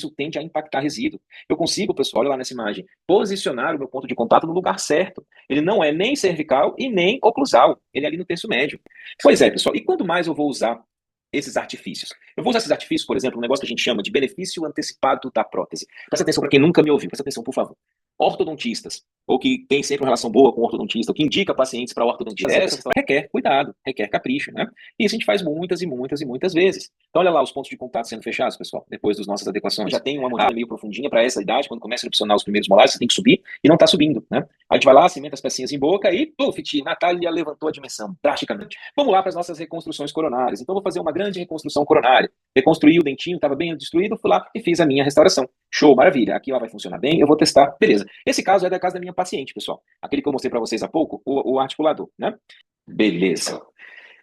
isso tende a impactar resíduo. Eu consigo, pessoal, olha lá nessa imagem, posicionar o meu ponto de contato no lugar certo. Ele não é nem cervical e nem oclusal. Ele é ali no terço médio. Pois é, pessoal. E quando mais eu vou usar esses artifícios? Eu vou usar esses artifícios, por exemplo, um negócio que a gente chama de benefício antecipado da prótese. Presta atenção para quem nunca me ouviu. Presta atenção, por favor. Ortodontistas, ou que tem sempre uma relação boa com o ortodontista, ou que indica pacientes para ortodontista, requer cuidado, requer capricho, né? E isso a gente faz muitas e muitas e muitas vezes. Então, olha lá os pontos de contato sendo fechados, pessoal, depois das nossas adequações. Já tem uma mordida meio profundinha para essa idade, quando começa a erupcionar os primeiros molares, você tem que subir e não está subindo, né? A gente vai lá, cimenta as pecinhas em boca e, puf, Natália levantou a dimensão, drasticamente. Vamos lá para as nossas reconstruções coronárias. Então, vou fazer uma grande reconstrução coronária. Reconstruí o dentinho, estava bem destruído, fui lá e fiz a minha restauração. Show, maravilha. Aqui ela vai funcionar bem, eu vou testar. Beleza. Esse caso é da casa da minha paciente, pessoal. Aquele que eu mostrei para vocês há pouco, o articulador, né? Beleza.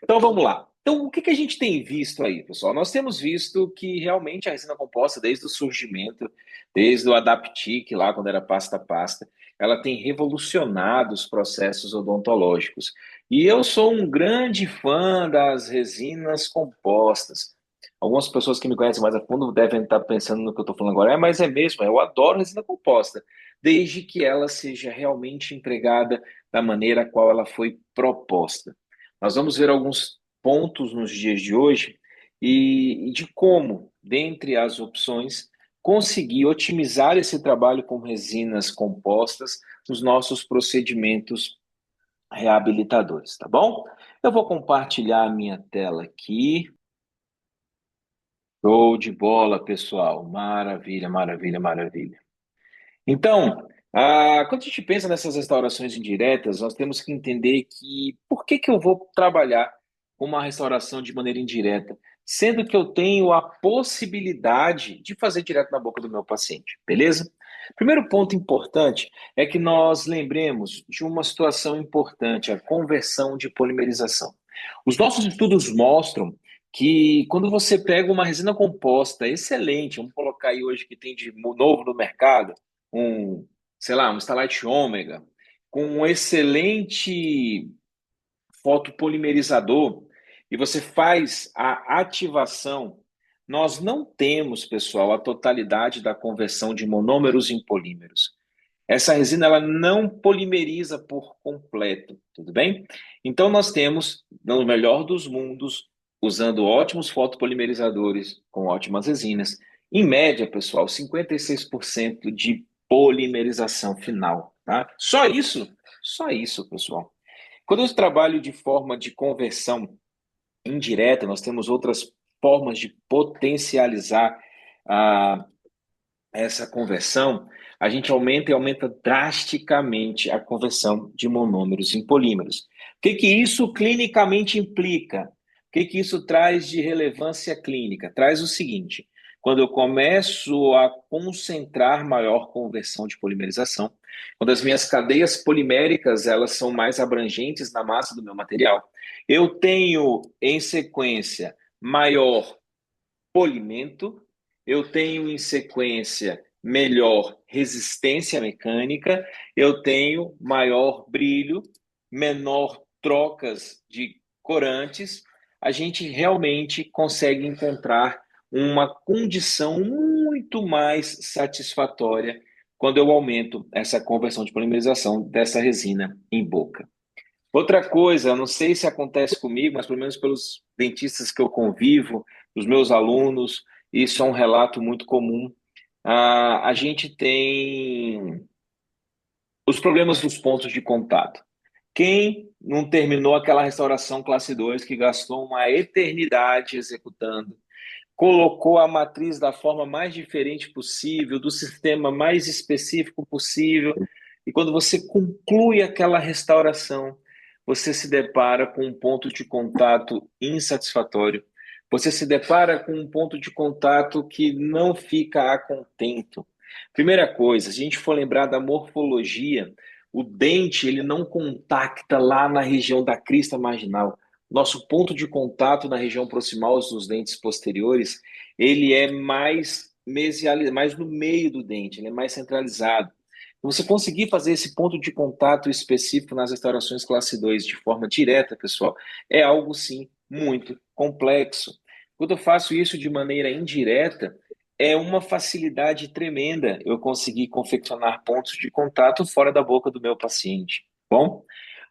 Então vamos lá. Então, o que que a gente tem visto aí, pessoal? Nós temos visto que realmente a resina composta, desde o surgimento, desde o Adaptic, lá quando era pasta a pasta, ela tem revolucionado os processos odontológicos. E eu sou um grande fã das resinas compostas. Algumas pessoas que me conhecem mais a fundo devem estar pensando no que eu estou falando agora. Mas é mesmo, eu adoro resina composta, desde que ela seja realmente empregada da maneira a qual ela foi proposta. Nós vamos ver alguns pontos nos dias de hoje e de como, dentre as opções, conseguir otimizar esse trabalho com resinas compostas nos nossos procedimentos reabilitadores, tá bom? Eu vou compartilhar a minha tela aqui. Show de bola, pessoal. Maravilha, maravilha, maravilha. Então, quando a gente pensa nessas restaurações indiretas, nós temos que entender que por que que eu vou trabalhar com uma restauração de maneira indireta, sendo que eu tenho a possibilidade de fazer direto na boca do meu paciente, beleza? Primeiro ponto importante é que nós lembremos de uma situação importante, a conversão de polimerização. Os nossos estudos mostram que quando você pega uma resina composta excelente, vamos colocar aí hoje que tem de novo no mercado, um, sei lá, um Starlight Ômega, com um excelente fotopolimerizador, e você faz a ativação, nós não temos, pessoal, a totalidade da conversão de monômeros em polímeros. Essa resina ela não polimeriza por completo, tudo bem? Então nós temos, no melhor dos mundos, usando ótimos fotopolimerizadores com ótimas resinas, em média, pessoal, 56% de polimerização final, tá? Só isso, pessoal. Quando eu trabalho de forma de conversão indireta, nós temos outras formas de potencializar a essa conversão, a gente aumenta e aumenta drasticamente a conversão de monômeros em polímeros. O que que isso clinicamente implica? O que que isso traz de relevância clínica? Traz o seguinte: quando eu começo a concentrar maior conversão de polimerização, quando as minhas cadeias poliméricas elas são mais abrangentes na massa do meu material, eu tenho em sequência maior polimento, eu tenho em sequência melhor resistência mecânica, eu tenho maior brilho, menor trocas de corantes, a gente realmente consegue encontrar uma condição muito mais satisfatória quando eu aumento essa conversão de polimerização dessa resina em boca. Outra coisa, não sei se acontece comigo, mas pelo menos pelos dentistas que eu convivo, os meus alunos, isso é um relato muito comum. A gente tem os problemas dos pontos de contato. Quem não terminou aquela restauração classe 2 que gastou uma eternidade executando, colocou a matriz da forma mais diferente possível, do sistema mais específico possível, e quando você conclui aquela restauração, você se depara com um ponto de contato insatisfatório. Você se depara com um ponto de contato que não fica a contento. Primeira coisa, se a gente for lembrar da morfologia, o dente ele não contacta lá na região da crista marginal. Nosso ponto de contato na região proximal dos dentes posteriores, ele é mais mesial, mais no meio do dente, ele é mais centralizado. Você conseguir fazer esse ponto de contato específico nas restaurações classe 2 de forma direta, pessoal, é algo sim muito complexo. Quando eu faço isso de maneira indireta, é uma facilidade tremenda eu conseguir confeccionar pontos de contato fora da boca do meu paciente. Bom,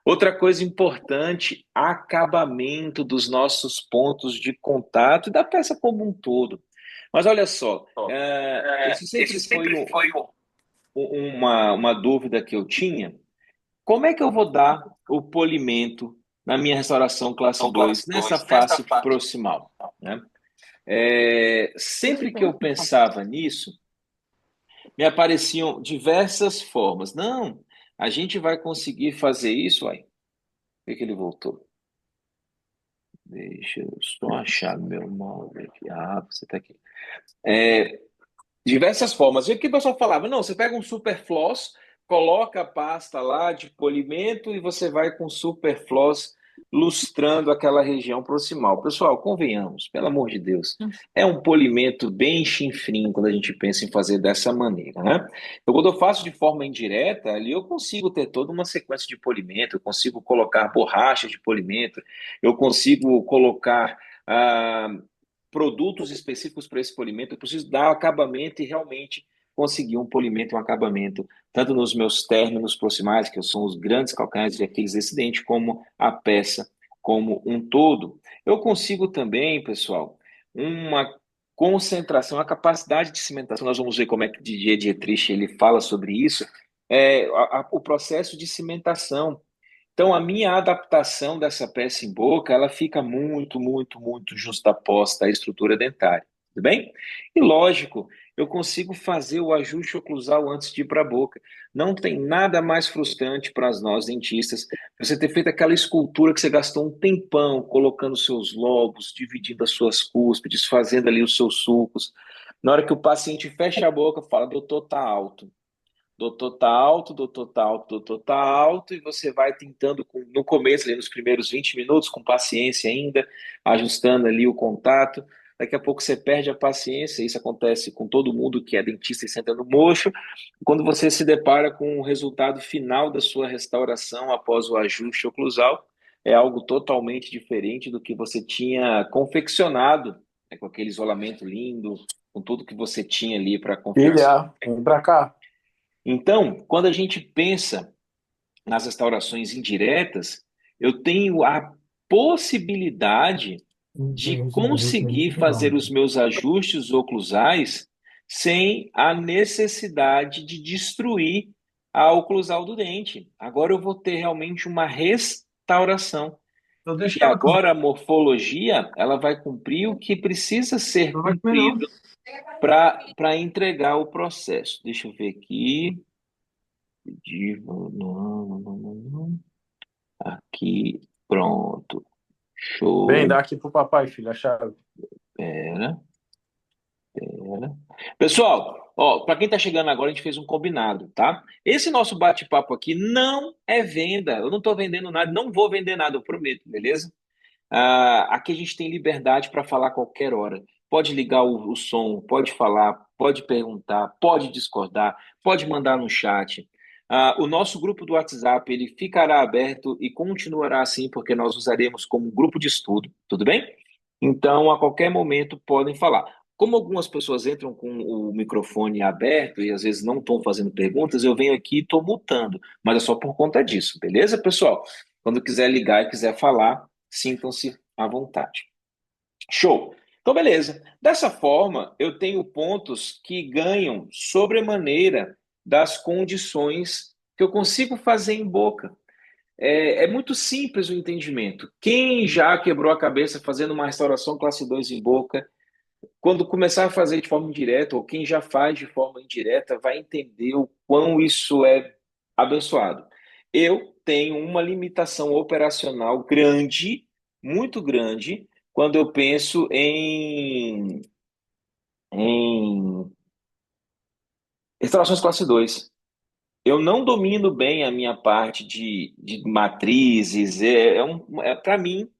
outra coisa importante, acabamento dos nossos pontos de contato e da peça como um todo. Mas olha só, esse sempre foi uma dúvida que eu tinha. Como é que eu vou dar o polimento na minha restauração classe 2 nessa face proximal, né? Sempre que eu pensava nisso, me apareciam diversas formas. Não, a gente vai conseguir fazer isso, aí. Por que ele voltou? Deixa eu só achar meu mouse aqui. Ah, você está aqui. Diversas formas. E o que o pessoal falava? Não, você pega um superfloss, coloca a pasta lá de polimento e você vai com superfloss lustrando aquela região proximal. Pessoal, convenhamos, pelo amor de Deus, é um polimento bem chinfrim quando a gente pensa em fazer dessa maneira, né? Então, quando eu faço de forma indireta, ali eu consigo ter toda uma sequência de polimento, eu consigo colocar borracha de polimento, eu consigo colocar produtos específicos para esse polimento, eu preciso dar acabamento e realmente conseguir um polimento e um acabamento, tanto nos meus términos proximais, que são os grandes calcanhares de Aquiles descendente, como a peça como um todo. Eu consigo também, pessoal, uma concentração, a capacidade de cimentação, nós vamos ver como é que Didier Dietrich ele fala sobre isso, o processo de cimentação. Então, a minha adaptação dessa peça em boca, ela fica muito, muito, muito justaposta à estrutura dentária, tudo bem? E lógico, eu consigo fazer o ajuste oclusal antes de ir para a boca. Não tem nada mais frustrante para nós dentistas você ter feito aquela escultura que você gastou um tempão colocando seus lobos, dividindo as suas cúspides, fazendo ali os seus sulcos. Na hora que o paciente fecha a boca, fala, doutor, tá alto. Doutor tá alto, doutor tá alto, doutor tá alto, e você vai tentando, no começo, ali nos primeiros 20 minutos, com paciência ainda, ajustando ali o contato. Daqui a pouco você perde a paciência, isso acontece com todo mundo que é dentista e senta no mocho. Quando você se depara com o resultado final da sua restauração após o ajuste oclusal, é algo totalmente diferente do que você tinha confeccionado, né, com aquele isolamento lindo, com tudo que você tinha ali para confeccionar. Filha, vem pra cá. Então, quando a gente pensa nas restaurações indiretas, eu tenho a possibilidade de conseguir fazer os meus ajustes oclusais sem a necessidade de destruir a oclusal do dente. Agora eu vou ter realmente uma restauração. Eu E deixo ela comer. agora a morfologia, ela vai cumprir o que precisa ser Não vai comer, não. cumprido para entregar o processo. Deixa eu ver aqui. Não, não, não, não, não. Aqui, pronto. Vem, Show. dá aqui pro papai, filho, a chave. Pera, pera. Pessoal, ó, para quem tá chegando agora, a gente fez um combinado, tá? Esse nosso bate-papo aqui não é venda. Eu não tô vendendo nada, não vou vender nada, eu prometo, beleza? Aqui a gente tem liberdade para falar a qualquer hora. Pode ligar o som, pode falar, pode perguntar, pode discordar, pode mandar no chat. O nosso grupo do WhatsApp ele ficará aberto e continuará assim, porque nós usaremos como grupo de estudo, tudo bem? Então, a qualquer momento podem falar. Como algumas pessoas entram com o microfone aberto e às vezes não estão fazendo perguntas, eu venho aqui e estou mutando, mas é só por conta disso, beleza, pessoal? Quando quiser ligar e quiser falar, sintam-se à vontade. Show! Então, beleza. Dessa forma, eu tenho pontos que ganham sobremaneira das condições que eu consigo fazer em boca. É muito simples o entendimento. Quem já quebrou a cabeça fazendo uma restauração classe 2 em boca, quando começar a fazer de forma indireta, ou quem já faz de forma indireta, vai entender o quão isso é abençoado. Eu tenho uma limitação operacional grande, muito grande, quando eu penso em restaurações classe 2. Eu não domino bem a minha parte de matrizes, para mim,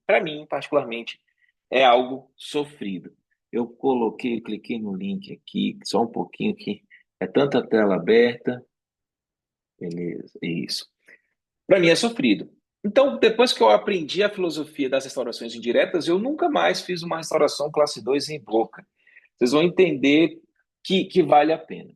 particularmente, é algo sofrido. Cliquei no link aqui, só um pouquinho aqui. É tanta tela aberta. Beleza, isso. Para mim é sofrido. Então, depois que eu aprendi a filosofia das restaurações indiretas, eu nunca mais fiz uma restauração classe 2 em boca. Vocês vão entender que vale a pena.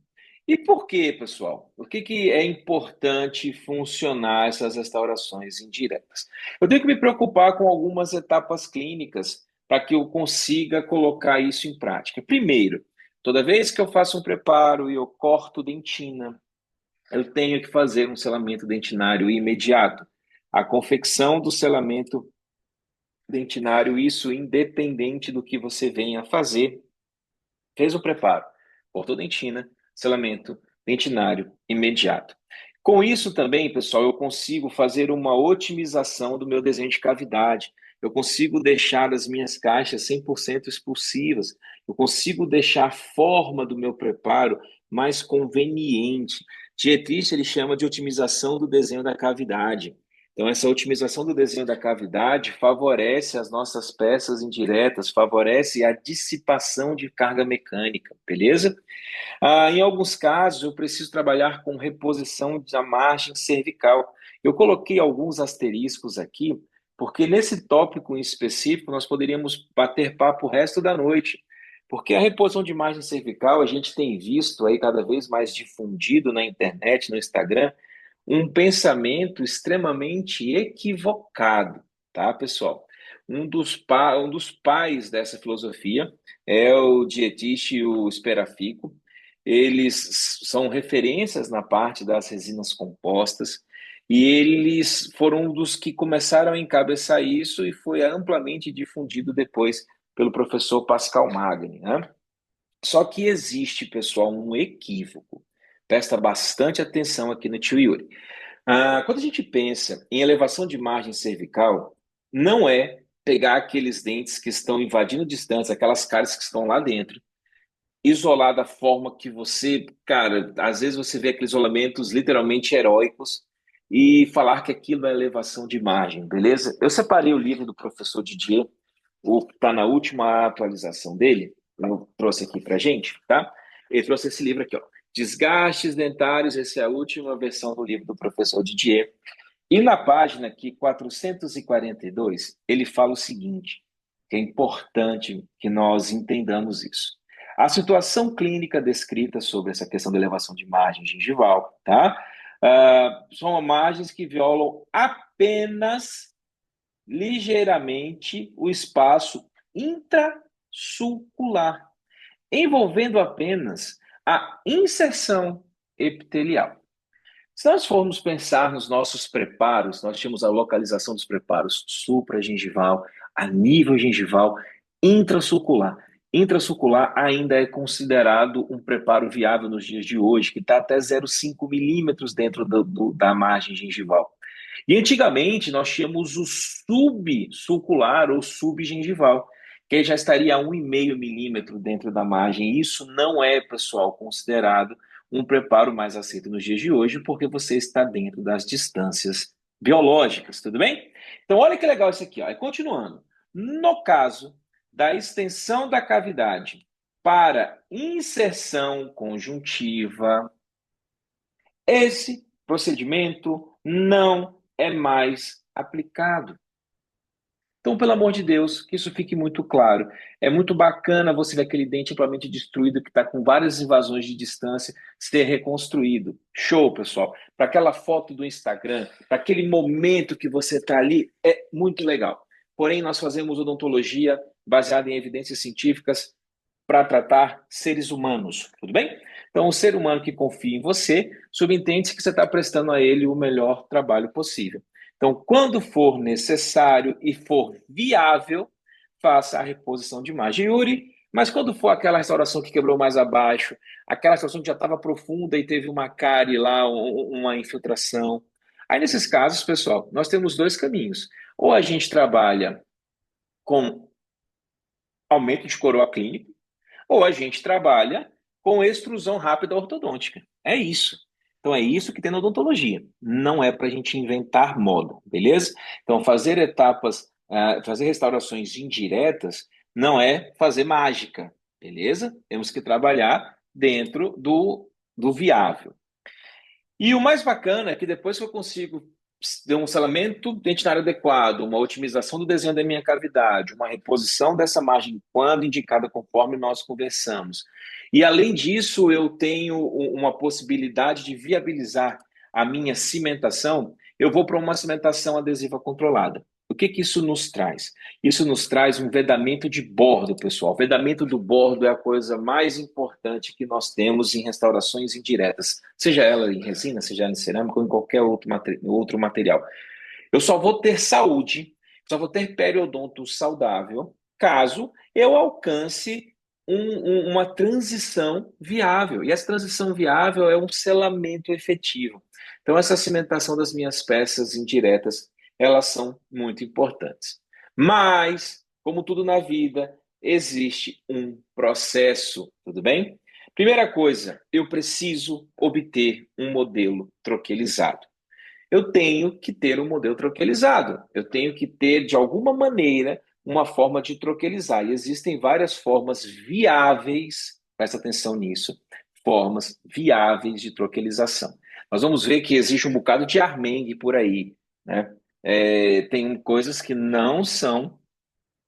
E por quê, pessoal? Por que é importante funcionar essas restaurações indiretas? Eu tenho que me preocupar com algumas etapas clínicas para que eu consiga colocar isso em prática. Primeiro, toda vez que eu faço um preparo e eu corto dentina, eu tenho que fazer um selamento dentinário imediato. A confecção do selamento dentinário, isso independente do que você venha a fazer, fez o preparo, ortodontina, selamento dentinário imediato. Com isso também, pessoal, eu consigo fazer uma otimização do meu desenho de cavidade. Eu consigo deixar as minhas caixas 100% expulsivas. Eu consigo deixar a forma do meu preparo mais conveniente. Dietrich, ele chama de otimização do desenho da cavidade. Então, essa otimização do desenho da cavidade favorece as nossas peças indiretas, favorece a dissipação de carga mecânica, beleza? Em alguns casos, eu preciso trabalhar com reposição da margem cervical. Eu coloquei alguns asteriscos aqui, porque nesse tópico em específico nós poderíamos bater papo o resto da noite. Porque a reposição de margem cervical, a gente tem visto aí cada vez mais difundido na internet, no Instagram, um pensamento extremamente equivocado, tá, pessoal? Um dos pais dessa filosofia é o Dietrich e o Speraffico. Eles são referências na parte das resinas compostas e eles foram um dos que começaram a encabeçar isso e foi amplamente difundido depois pelo professor Pascal Magni, né? Só que existe, pessoal, um equívoco. Presta bastante atenção aqui no tio Yuri. Quando a gente pensa em elevação de margem cervical, não é pegar aqueles dentes que estão invadindo distância, aquelas cáries que estão lá dentro, isolar da forma que você, cara, às vezes você vê aqueles isolamentos literalmente heróicos e falar que aquilo é elevação de margem, beleza? Eu separei o livro do professor Didier, o que está na última atualização dele, eu trouxe aqui para gente, tá? Ele trouxe esse livro aqui, ó, Desgastes Dentários, essa é a última versão do livro do professor Didier. E na página aqui, 442, ele fala o seguinte, que é importante que nós entendamos isso. A situação clínica descrita sobre essa questão da elevação de margem gengival, tá? São margens que violam apenas ligeiramente o espaço intrasulcular, envolvendo apenas a inserção epitelial. Se nós formos pensar nos nossos preparos, nós tínhamos a localização dos preparos supragengival, a nível gengival, intrasulcular. Intrasulcular ainda é considerado um preparo viável nos dias de hoje, que está até 0,5 milímetros dentro da margem gengival. E antigamente nós tínhamos o subsulcular ou subgengival, que já estaria a 1,5 milímetro dentro da margem. Isso não é, pessoal, considerado um preparo mais aceito nos dias de hoje, porque você está dentro das distâncias biológicas, tudo bem? Então, olha que legal isso aqui, ó. E continuando. No caso da extensão da cavidade para inserção conjuntiva, esse procedimento não é mais aplicado. Então, pelo amor de Deus, que isso fique muito claro. É muito bacana você ver aquele dente amplamente destruído que está com várias invasões de distância ser reconstruído. Show, pessoal. Para aquela foto do Instagram, para aquele momento que você está ali, é muito legal. Porém, nós fazemos odontologia baseada em evidências científicas para tratar seres humanos, tudo bem? Então, o ser humano que confia em você, subentende que você está prestando a ele o melhor trabalho possível. Então, quando for necessário e for viável, faça a reposição de imagem. Yuri, mas quando for aquela restauração que quebrou mais abaixo, aquela restauração que já estava profunda e teve uma cárie lá, uma infiltração. Aí, nesses casos, pessoal, nós temos dois caminhos. Ou a gente trabalha com aumento de coroa clínico, ou a gente trabalha com extrusão rápida ortodôntica. É isso. Então é isso que tem na odontologia. Não é para a gente inventar moda, beleza? Então fazer etapas, fazer restaurações indiretas não é fazer mágica, beleza? Temos que trabalhar dentro do viável. E o mais bacana é que depois que eu consigo de um selamento dentinário adequado, uma otimização do desenho da minha cavidade, uma reposição dessa margem quando indicada conforme nós conversamos. E além disso, eu tenho uma possibilidade de viabilizar a minha cimentação, eu vou para uma cimentação adesiva controlada. O que que isso nos traz? Isso nos traz um vedamento de bordo, pessoal. O vedamento do bordo é a coisa mais importante que nós temos em restaurações indiretas, seja ela em resina, seja ela em cerâmica ou em qualquer outro material. Eu só vou ter saúde, só vou ter periodonto saudável, caso eu alcance uma transição viável. E essa transição viável é um selamento efetivo. Então, essa cimentação das minhas peças indiretas, elas são muito importantes. Mas, como tudo na vida, existe um processo, tudo bem? Primeira coisa, eu preciso obter um modelo troquelizado. Eu tenho que ter um modelo troquelizado. Eu tenho que ter, de alguma maneira, uma forma de troquelizar. E existem várias formas viáveis, presta atenção nisso, formas viáveis de troquelização. Nós vamos ver que existe um bocado de armengue por aí, né? Tem coisas que não são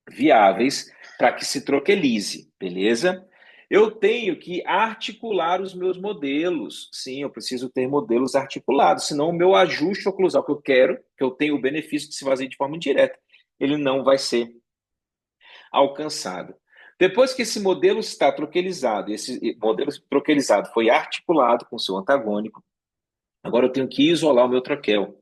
viáveis para que se troquelize, beleza? Eu tenho que articular os meus modelos. Sim, eu preciso ter modelos articulados, senão o meu ajuste oclusal que eu quero, que eu tenho o benefício de se fazer de forma indireta, ele não vai ser alcançado. Depois que esse modelo está troquelizado, esse modelo troquelizado foi articulado com seu antagônico, agora eu tenho que isolar o meu troquel.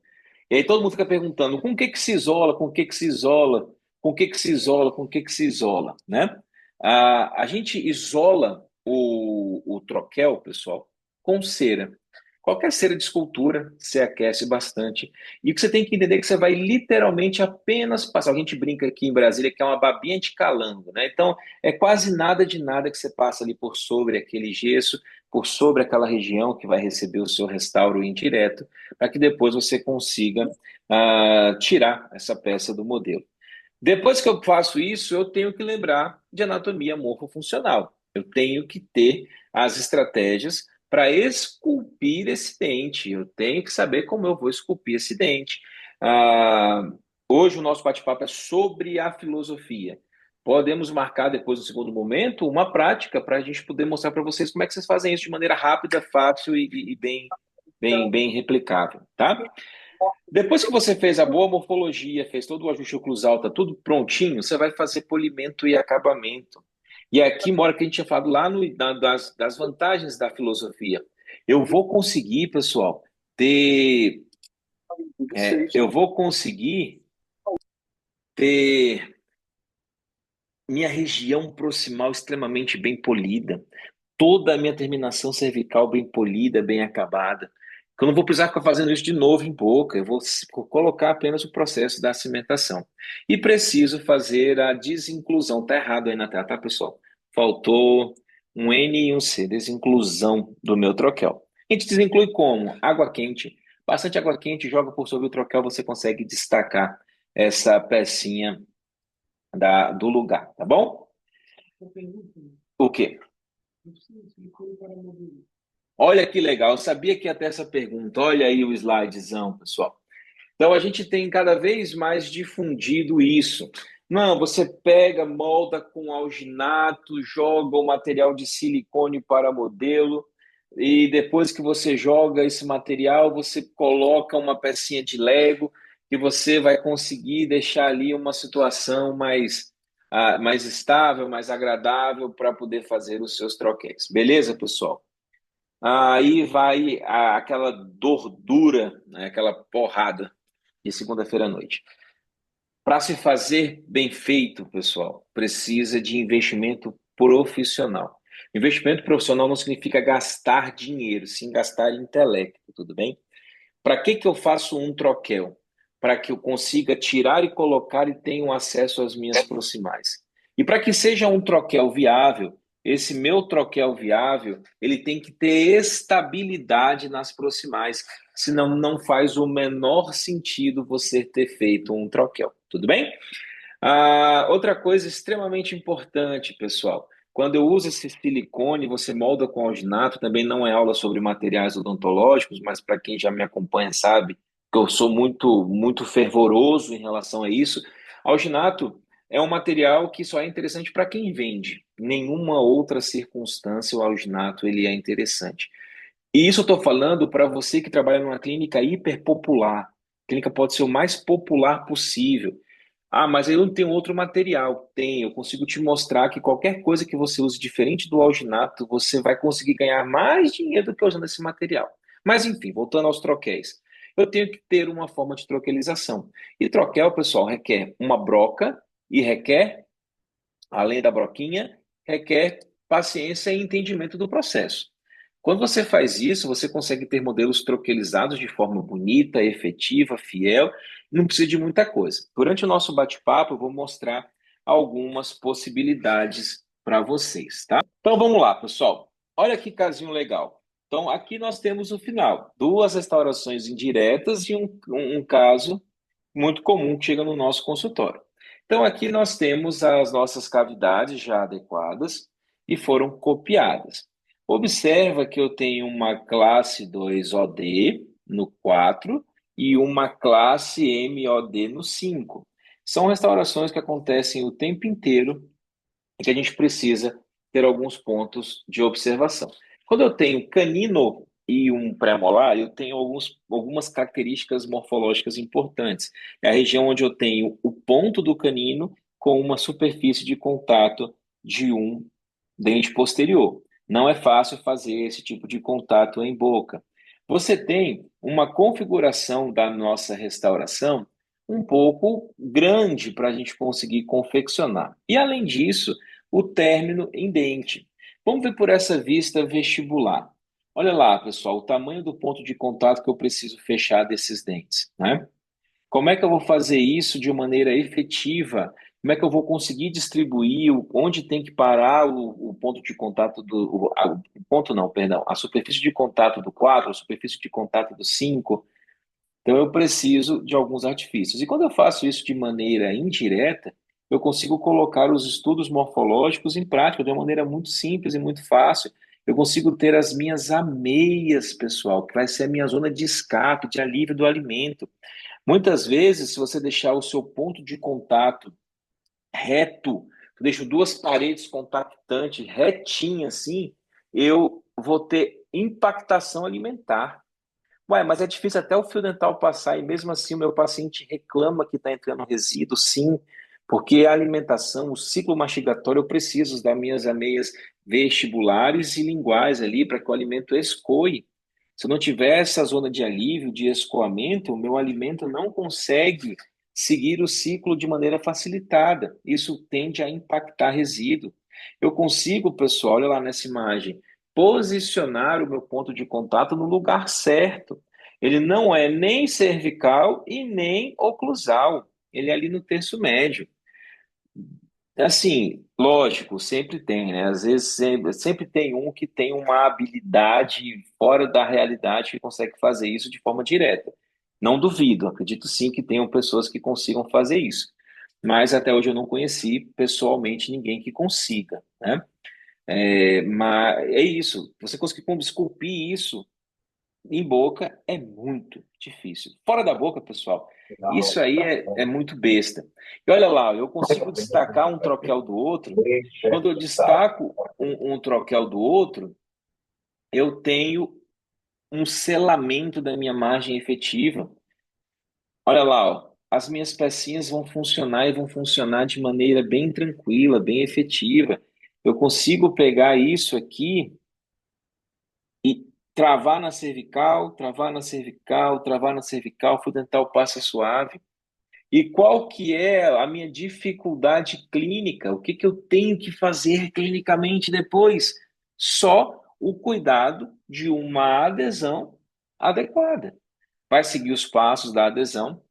E aí todo mundo fica perguntando com o que que se isola, com o que que se isola, com o que que se isola, com o que que se isola, né? A gente isola o troquel, pessoal, com cera. Qualquer cera de escultura, você aquece bastante. E o que você tem que entender é que você vai literalmente apenas passar. A gente brinca aqui em Brasília que é uma babinha de calango, né? Então, é quase nada de nada que você passa ali por sobre aquele gesso, por sobre aquela região que vai receber o seu restauro indireto, para que depois você consiga tirar essa peça do modelo. Depois que eu faço isso, eu tenho que lembrar de anatomia morfofuncional. Eu tenho que ter as estratégias para esculpir esse dente. Eu tenho que saber como eu vou esculpir esse dente. Ah, hoje o nosso bate-papo é sobre a filosofia. Podemos marcar depois, no segundo momento, uma prática para a gente poder mostrar para vocês como é que vocês fazem isso de maneira rápida, fácil e bem replicável, tá? Depois que você fez a boa morfologia, fez todo o ajuste oclusal, tá tudo prontinho, você vai fazer polimento e acabamento. E aqui mora que a gente tinha falado lá das vantagens da filosofia. Eu vou conseguir, pessoal, ter. Eu vou conseguir ter minha região proximal extremamente bem polida, toda a minha terminação cervical bem polida, bem acabada. Eu não vou precisar ficar fazendo isso de novo em boca, eu vou colocar apenas o processo da cimentação. E preciso fazer a desinclusão. Tá errado aí na tela, tá, pessoal? Faltou um N e um C, desinclusão do meu troquel. A gente desinclui como? Água quente. Bastante água quente, joga por sobre o troquel, você consegue destacar essa pecinha do lugar, tá bom? O quê? Olha que legal, eu sabia que ia ter essa pergunta. Olha aí o slidezão, pessoal. Então a gente tem cada vez mais difundido isso. Não, você pega, molda com alginato, joga o material de silicone para modelo, e depois que você joga esse material, você coloca uma pecinha de Lego que você vai conseguir deixar ali uma situação mais estável, mais agradável para poder fazer os seus troquéis. Beleza, pessoal? Aí vai aquela dor dura, né, aquela porrada de segunda-feira à noite. Para se fazer bem feito, pessoal, precisa de investimento profissional. Investimento profissional não significa gastar dinheiro, sim gastar intelecto, tudo bem? Para que eu faço um troquel? Para que eu consiga tirar e colocar e tenha um acesso às minhas proximais. E para que seja um troquel viável, esse meu troquel viável, ele tem que ter estabilidade nas proximais, senão não faz o menor sentido você ter feito um troquel. Tudo bem? Outra coisa extremamente importante, pessoal. Quando eu uso esse silicone, você molda com alginato, também não é aula sobre materiais odontológicos, mas para quem já me acompanha sabe eu sou muito fervoroso em relação a isso. Alginato é um material que só é interessante para quem vende. Em nenhuma outra circunstância o alginato ele é interessante. E isso eu estou falando para você que trabalha numa clínica hiperpopular. A clínica pode ser o mais popular possível. Ah, mas eu não tenho outro material. Tem, eu consigo te mostrar que qualquer coisa que você use diferente do alginato, você vai conseguir ganhar mais dinheiro do que usando esse material. Mas enfim, voltando aos troquéis. Eu tenho que ter uma forma de troquelização. E troquel, pessoal, requer uma broca e requer, além da broquinha, requer paciência e entendimento do processo. Quando você faz isso, você consegue ter modelos troquelizados de forma bonita, efetiva, fiel, não precisa de muita coisa. Durante o nosso bate-papo, eu vou mostrar algumas possibilidades para vocês, tá? Então vamos lá, pessoal. Olha que casinho legal. Então aqui nós temos o final, duas restaurações indiretas e um caso muito comum que chega no nosso consultório. Então aqui nós temos as nossas cavidades já adequadas e foram copiadas. Observa que eu tenho uma classe 2OD no 4 e uma classe MOD no 5. São restaurações que acontecem o tempo inteiro e que a gente precisa ter alguns pontos de observação. Quando eu tenho canino e um pré-molar, eu tenho algumas características morfológicas importantes. É a região onde eu tenho o ponto do canino com uma superfície de contato de um dente posterior. Não é fácil fazer esse tipo de contato em boca. Você tem uma configuração da nossa restauração um pouco grande para a gente conseguir confeccionar. E além disso, o término em dente. Vamos ver por essa vista vestibular. Olha lá, pessoal, o tamanho do ponto de contato que eu preciso fechar desses dentes, né? Como é que eu vou fazer isso de maneira efetiva? Como é que eu vou conseguir distribuir onde tem que parar o ponto de contato o ponto não, perdão, a superfície de contato do 4, a superfície de contato do 5? Então eu preciso de alguns artifícios. E quando eu faço isso de maneira indireta, eu consigo colocar os estudos morfológicos em prática de uma maneira muito simples e muito fácil. Eu consigo ter as minhas ameias, pessoal, que vai ser a minha zona de escape, de alívio do alimento. Muitas vezes, se você deixar o seu ponto de contato reto, eu deixo duas paredes compactantes retinhas assim, eu vou ter impactação alimentar. Ué, mas é difícil até o fio dental passar e mesmo assim o meu paciente reclama que está entrando resíduo, sim, porque a alimentação, o ciclo mastigatório, eu preciso das minhas ameias vestibulares e linguais ali para que o alimento escoe. Se eu não tiver essa zona de alívio, de escoamento, o meu alimento não consegue seguir o ciclo de maneira facilitada. Isso tende a impactar resíduo. Eu consigo, pessoal, olha lá nessa imagem, posicionar o meu ponto de contato no lugar certo. Ele não é nem cervical e nem oclusal. Ele é ali no terço médio. Assim, lógico, sempre tem, né? Às vezes sempre tem um que tem uma habilidade fora da realidade que consegue fazer isso de forma direta. Não duvido, acredito sim que tenham pessoas que consigam fazer isso. Mas até hoje eu não conheci pessoalmente ninguém que consiga, né? Mas é isso. Você conseguir esculpir isso em boca é muito difícil. Fora da boca, pessoal, isso aí é muito besta. E olha lá, eu consigo destacar um troquel do outro. Quando eu destaco um troquel do outro, eu tenho um selamento da minha margem efetiva. Olha lá, ó, as minhas pecinhas vão funcionar e vão funcionar de maneira bem tranquila, bem efetiva. Eu consigo pegar isso aqui e travar na cervical, travar na cervical, travar na cervical, fio dental passa suave. E qual que é a minha dificuldade clínica? O que que eu tenho que fazer clinicamente depois? Só o cuidado de uma adesão adequada. Vai seguir os passos da adesão.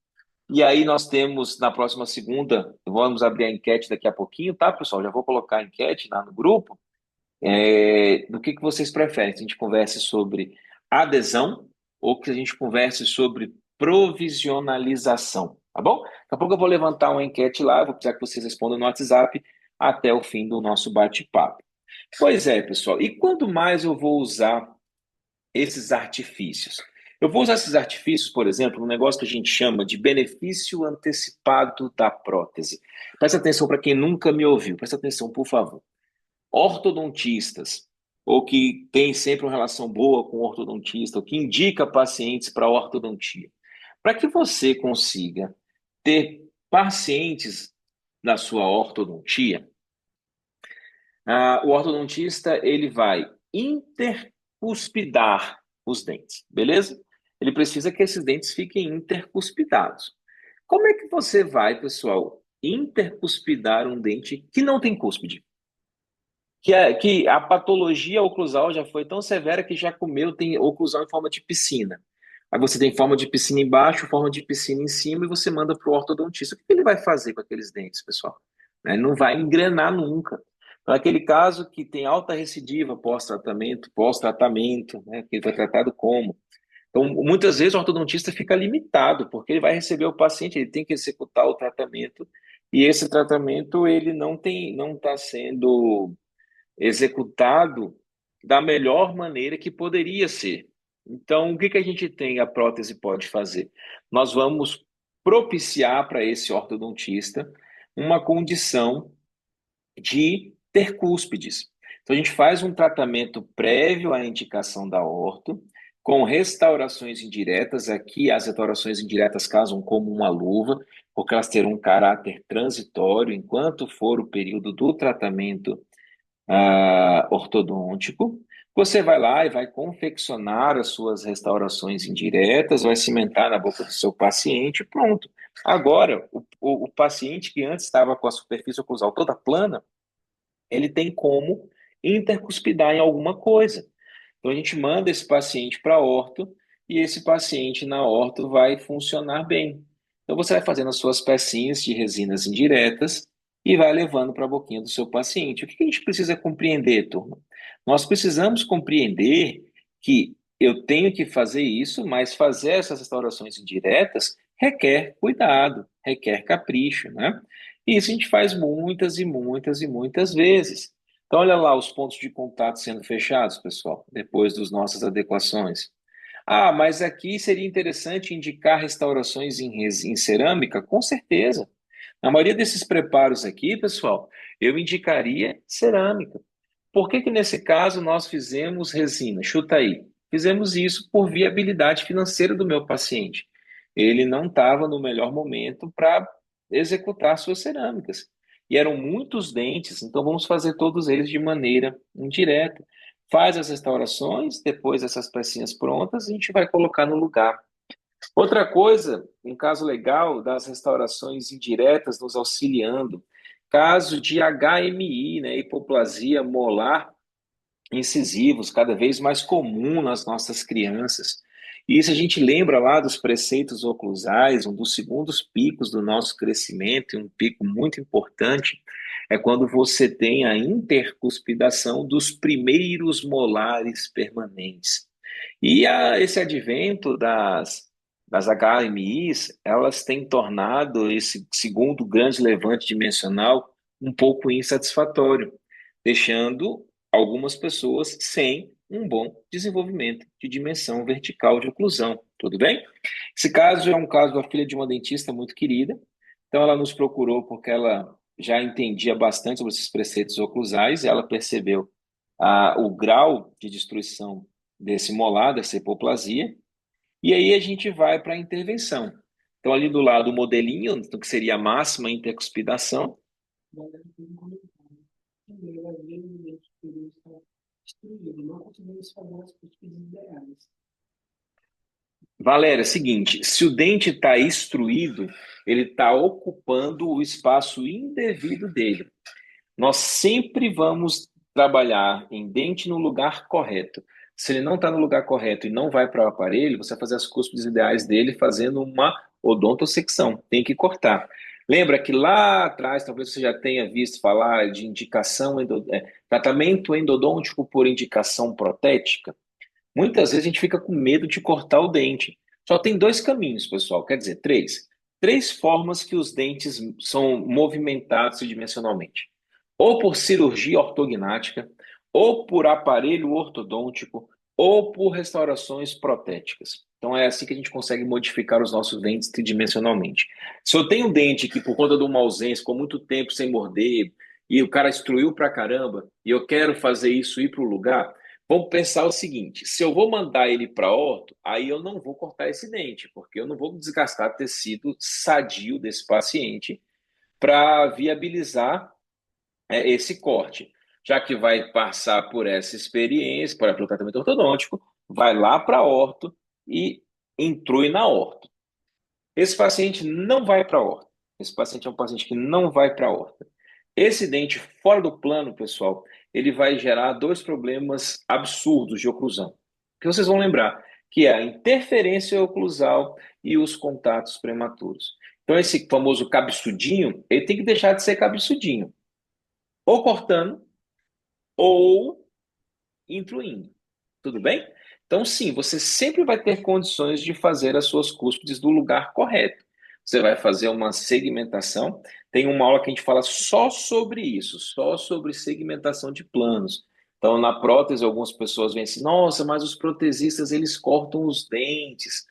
E aí nós temos na próxima segunda, vamos abrir a enquete daqui a pouquinho, tá, pessoal? Já vou colocar a enquete lá no grupo. Do que vocês preferem? Que a gente converse sobre adesão ou que a gente converse sobre provisionalização, tá bom? Daqui a pouco eu vou levantar uma enquete lá, vou precisar que vocês respondam no WhatsApp até o fim do nosso bate-papo. Pois é, pessoal, e quando mais eu vou usar esses artifícios? Eu vou usar esses artifícios, por exemplo, um negócio que a gente chama de benefício antecipado da prótese. Presta atenção para quem nunca me ouviu, presta atenção, por favor. Ortodontistas, ou que tem sempre uma relação boa com o ortodontista, ou que indica pacientes para ortodontia. Para que você consiga ter pacientes na sua ortodontia, o ortodontista ele vai intercuspidar os dentes, beleza? Ele precisa que esses dentes fiquem intercuspidados. Como é que você vai, pessoal, intercuspidar um dente que não tem cúspide? Que a patologia oclusal já foi tão severa que já comeu, tem oclusão em forma de piscina. Aí você tem forma de piscina embaixo, forma de piscina em cima, e você manda para o ortodontista. O que ele vai fazer com aqueles dentes, pessoal? Né? Não vai engrenar nunca. Para aquele caso que tem alta recidiva pós-tratamento, né? Que ele foi tratado como? Então, muitas vezes o ortodontista fica limitado, porque ele vai receber o paciente, ele tem que executar o tratamento, e esse tratamento ele não está sendo executado da melhor maneira que poderia ser. Então, o que que a gente tem, a prótese pode fazer? Nós vamos propiciar para esse ortodontista uma condição de ter cúspides. Então, a gente faz um tratamento prévio à indicação da orto, com restaurações indiretas. Aqui, as restaurações indiretas casam como uma luva, porque elas terão um caráter transitório enquanto for o período do tratamento ortodôntico. Você vai lá e vai confeccionar as suas restaurações indiretas, vai cimentar na boca do seu paciente, pronto. Agora, o paciente que antes estava com a superfície oclusal toda plana, ele tem como intercuspidar em alguma coisa. Então, a gente manda esse paciente para a orto e esse paciente na orto vai funcionar bem. Então, você vai fazendo as suas pecinhas de resinas indiretas e vai levando para a boquinha do seu paciente. O que a gente precisa compreender, turma? Nós precisamos compreender que eu tenho que fazer isso, mas fazer essas restaurações indiretas requer cuidado, requer capricho, né? E isso a gente faz muitas e muitas e muitas vezes. Então, olha lá os pontos de contato sendo fechados, pessoal, depois das nossas adequações. Ah, mas aqui seria interessante indicar restaurações em cerâmica? Com certeza. Na maioria desses preparos aqui, pessoal, eu indicaria cerâmica. Por que que nesse caso nós fizemos resina? Chuta aí. Fizemos isso por viabilidade financeira do meu paciente. Ele não estava no melhor momento para executar suas cerâmicas. E eram muitos dentes, então vamos fazer todos eles de maneira indireta. Faz as restaurações, depois essas pecinhas prontas, a gente vai colocar no lugar. Outra coisa, um caso legal das restaurações indiretas nos auxiliando, caso de HMI, né, hipoplasia molar incisivos, cada vez mais comum nas nossas crianças. E isso a gente lembra lá dos preceitos oclusais, um dos segundos picos do nosso crescimento, e um pico muito importante, é quando você tem a intercuspidação dos primeiros molares permanentes. E esse advento das HMIs, elas têm tornado esse segundo grande levante dimensional um pouco insatisfatório, deixando algumas pessoas sem um bom desenvolvimento de dimensão vertical de oclusão. Tudo bem? Esse caso é um caso da filha de uma dentista muito querida. Então, ela nos procurou porque ela já entendia bastante sobre esses preceitos oclusais e ela percebeu o grau de destruição desse molar, dessa hipoplasia, e aí a gente vai para a intervenção. Então, ali do lado, o modelinho, do que seria a máxima intercuspidação. Valéria, é o seguinte, se o dente está extruído, ele está ocupando o espaço indevido dele. Nós sempre vamos trabalhar em dente no lugar correto. Se ele não está no lugar correto e não vai para o aparelho, você vai fazer as cúspides ideais dele fazendo uma odontosecção. Tem que cortar. Lembra que lá atrás, talvez você já tenha visto falar de tratamento endodôntico por indicação protética. Muitas vezes a gente fica com medo de cortar o dente. Só tem dois caminhos, pessoal, quer dizer, três. Três formas que os dentes são movimentados dimensionalmente. Ou por cirurgia ortognática, ou por aparelho ortodôntico, ou por restaurações protéticas. Então é assim que a gente consegue modificar os nossos dentes tridimensionalmente. Se eu tenho um dente que por conta de uma ausência, ficou muito tempo sem morder, e o cara destruiu pra caramba, e eu quero fazer isso ir para o lugar, vamos pensar o seguinte: se eu vou mandar ele para orto, aí eu não vou cortar esse dente, porque eu não vou desgastar tecido sadio desse paciente para viabilizar esse corte. Já que vai passar por essa experiência, pelo tratamento ortodôntico, vai lá para a orto e intrui na orto. Esse paciente não vai para a horta. Esse paciente é um paciente que não vai para a horta. Esse dente fora do plano, pessoal, ele vai gerar dois problemas absurdos de oclusão. Que vocês vão lembrar, que é a interferência oclusal e os contatos prematuros. Então, esse famoso cabeçudinho, ele tem que deixar de ser cabeçudinho, ou cortando, ou intruindo. Tudo bem? Então, sim, você sempre vai ter condições de fazer as suas cúspides do lugar correto. Você vai fazer uma segmentação. Tem uma aula que a gente fala só sobre isso, só sobre segmentação de planos. Então, na prótese, algumas pessoas vêm assim: nossa, mas os protesistas eles cortam os dentes.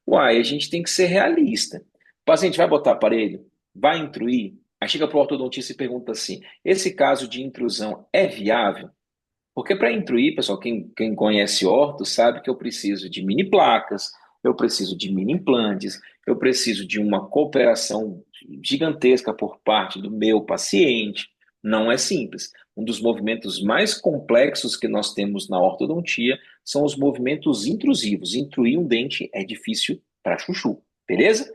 Uai, a gente tem que ser realista. O paciente vai botar aparelho? Vai intruir? Aí chega para o ortodontista e pergunta assim: esse caso de intrusão é viável? Porque para intruir, pessoal, quem conhece orto sabe que eu preciso de mini placas, eu preciso de mini implantes, eu preciso de uma cooperação gigantesca por parte do meu paciente. Não é simples. Um dos movimentos mais complexos que nós temos na ortodontia são os movimentos intrusivos. Intruir um dente é difícil para chuchu, beleza?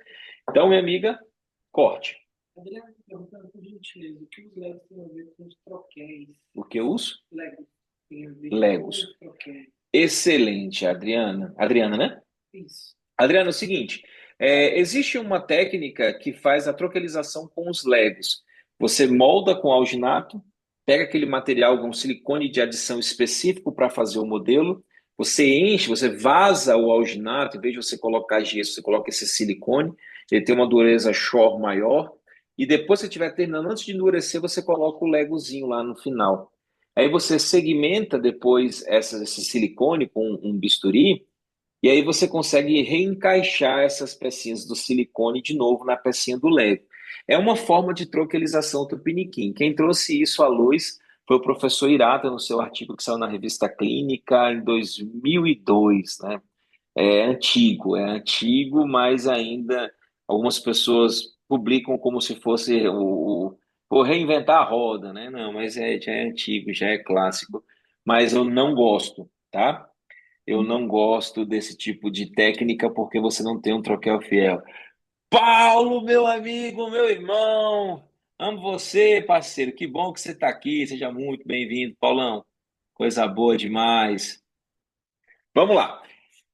Então, minha amiga, corte. Adriano, perguntando por gentileza, o que os Legos têm a ver com os troquéis? O que eu uso? Legos têm a ver com Legos. os troquéis. Excelente, Adriana. Adriana, né? Isso. Adriano, é o seguinte, existe uma técnica que faz a troquelização com os Legos. Você molda com alginato, pega aquele material, um silicone de adição específico para fazer o modelo, você enche, você vaza o alginato, em vez de você colocar gesso, você coloca esse silicone, ele tem uma dureza Shore maior, e depois que você estiver terminando, antes de endurecer, você coloca o Legozinho lá no final. Aí você segmenta depois esse silicone com um bisturi, e aí você consegue reencaixar essas pecinhas do silicone de novo na pecinha do Lego. É uma forma de troquelização tupiniquim. Quem trouxe isso à luz foi o professor Hirata no seu artigo que saiu na revista Clínica em 2002, né? É antigo, mas ainda algumas pessoas publicam como se fosse o reinventar a roda, né? Não, mas já é antigo, já é clássico, mas eu não gosto, tá? Eu não gosto desse tipo de técnica porque você não tem um troquel fiel. Paulo, meu amigo, meu irmão, amo você, parceiro. Que bom que você está aqui. Seja muito bem-vindo, Paulão. Coisa boa demais. Vamos lá.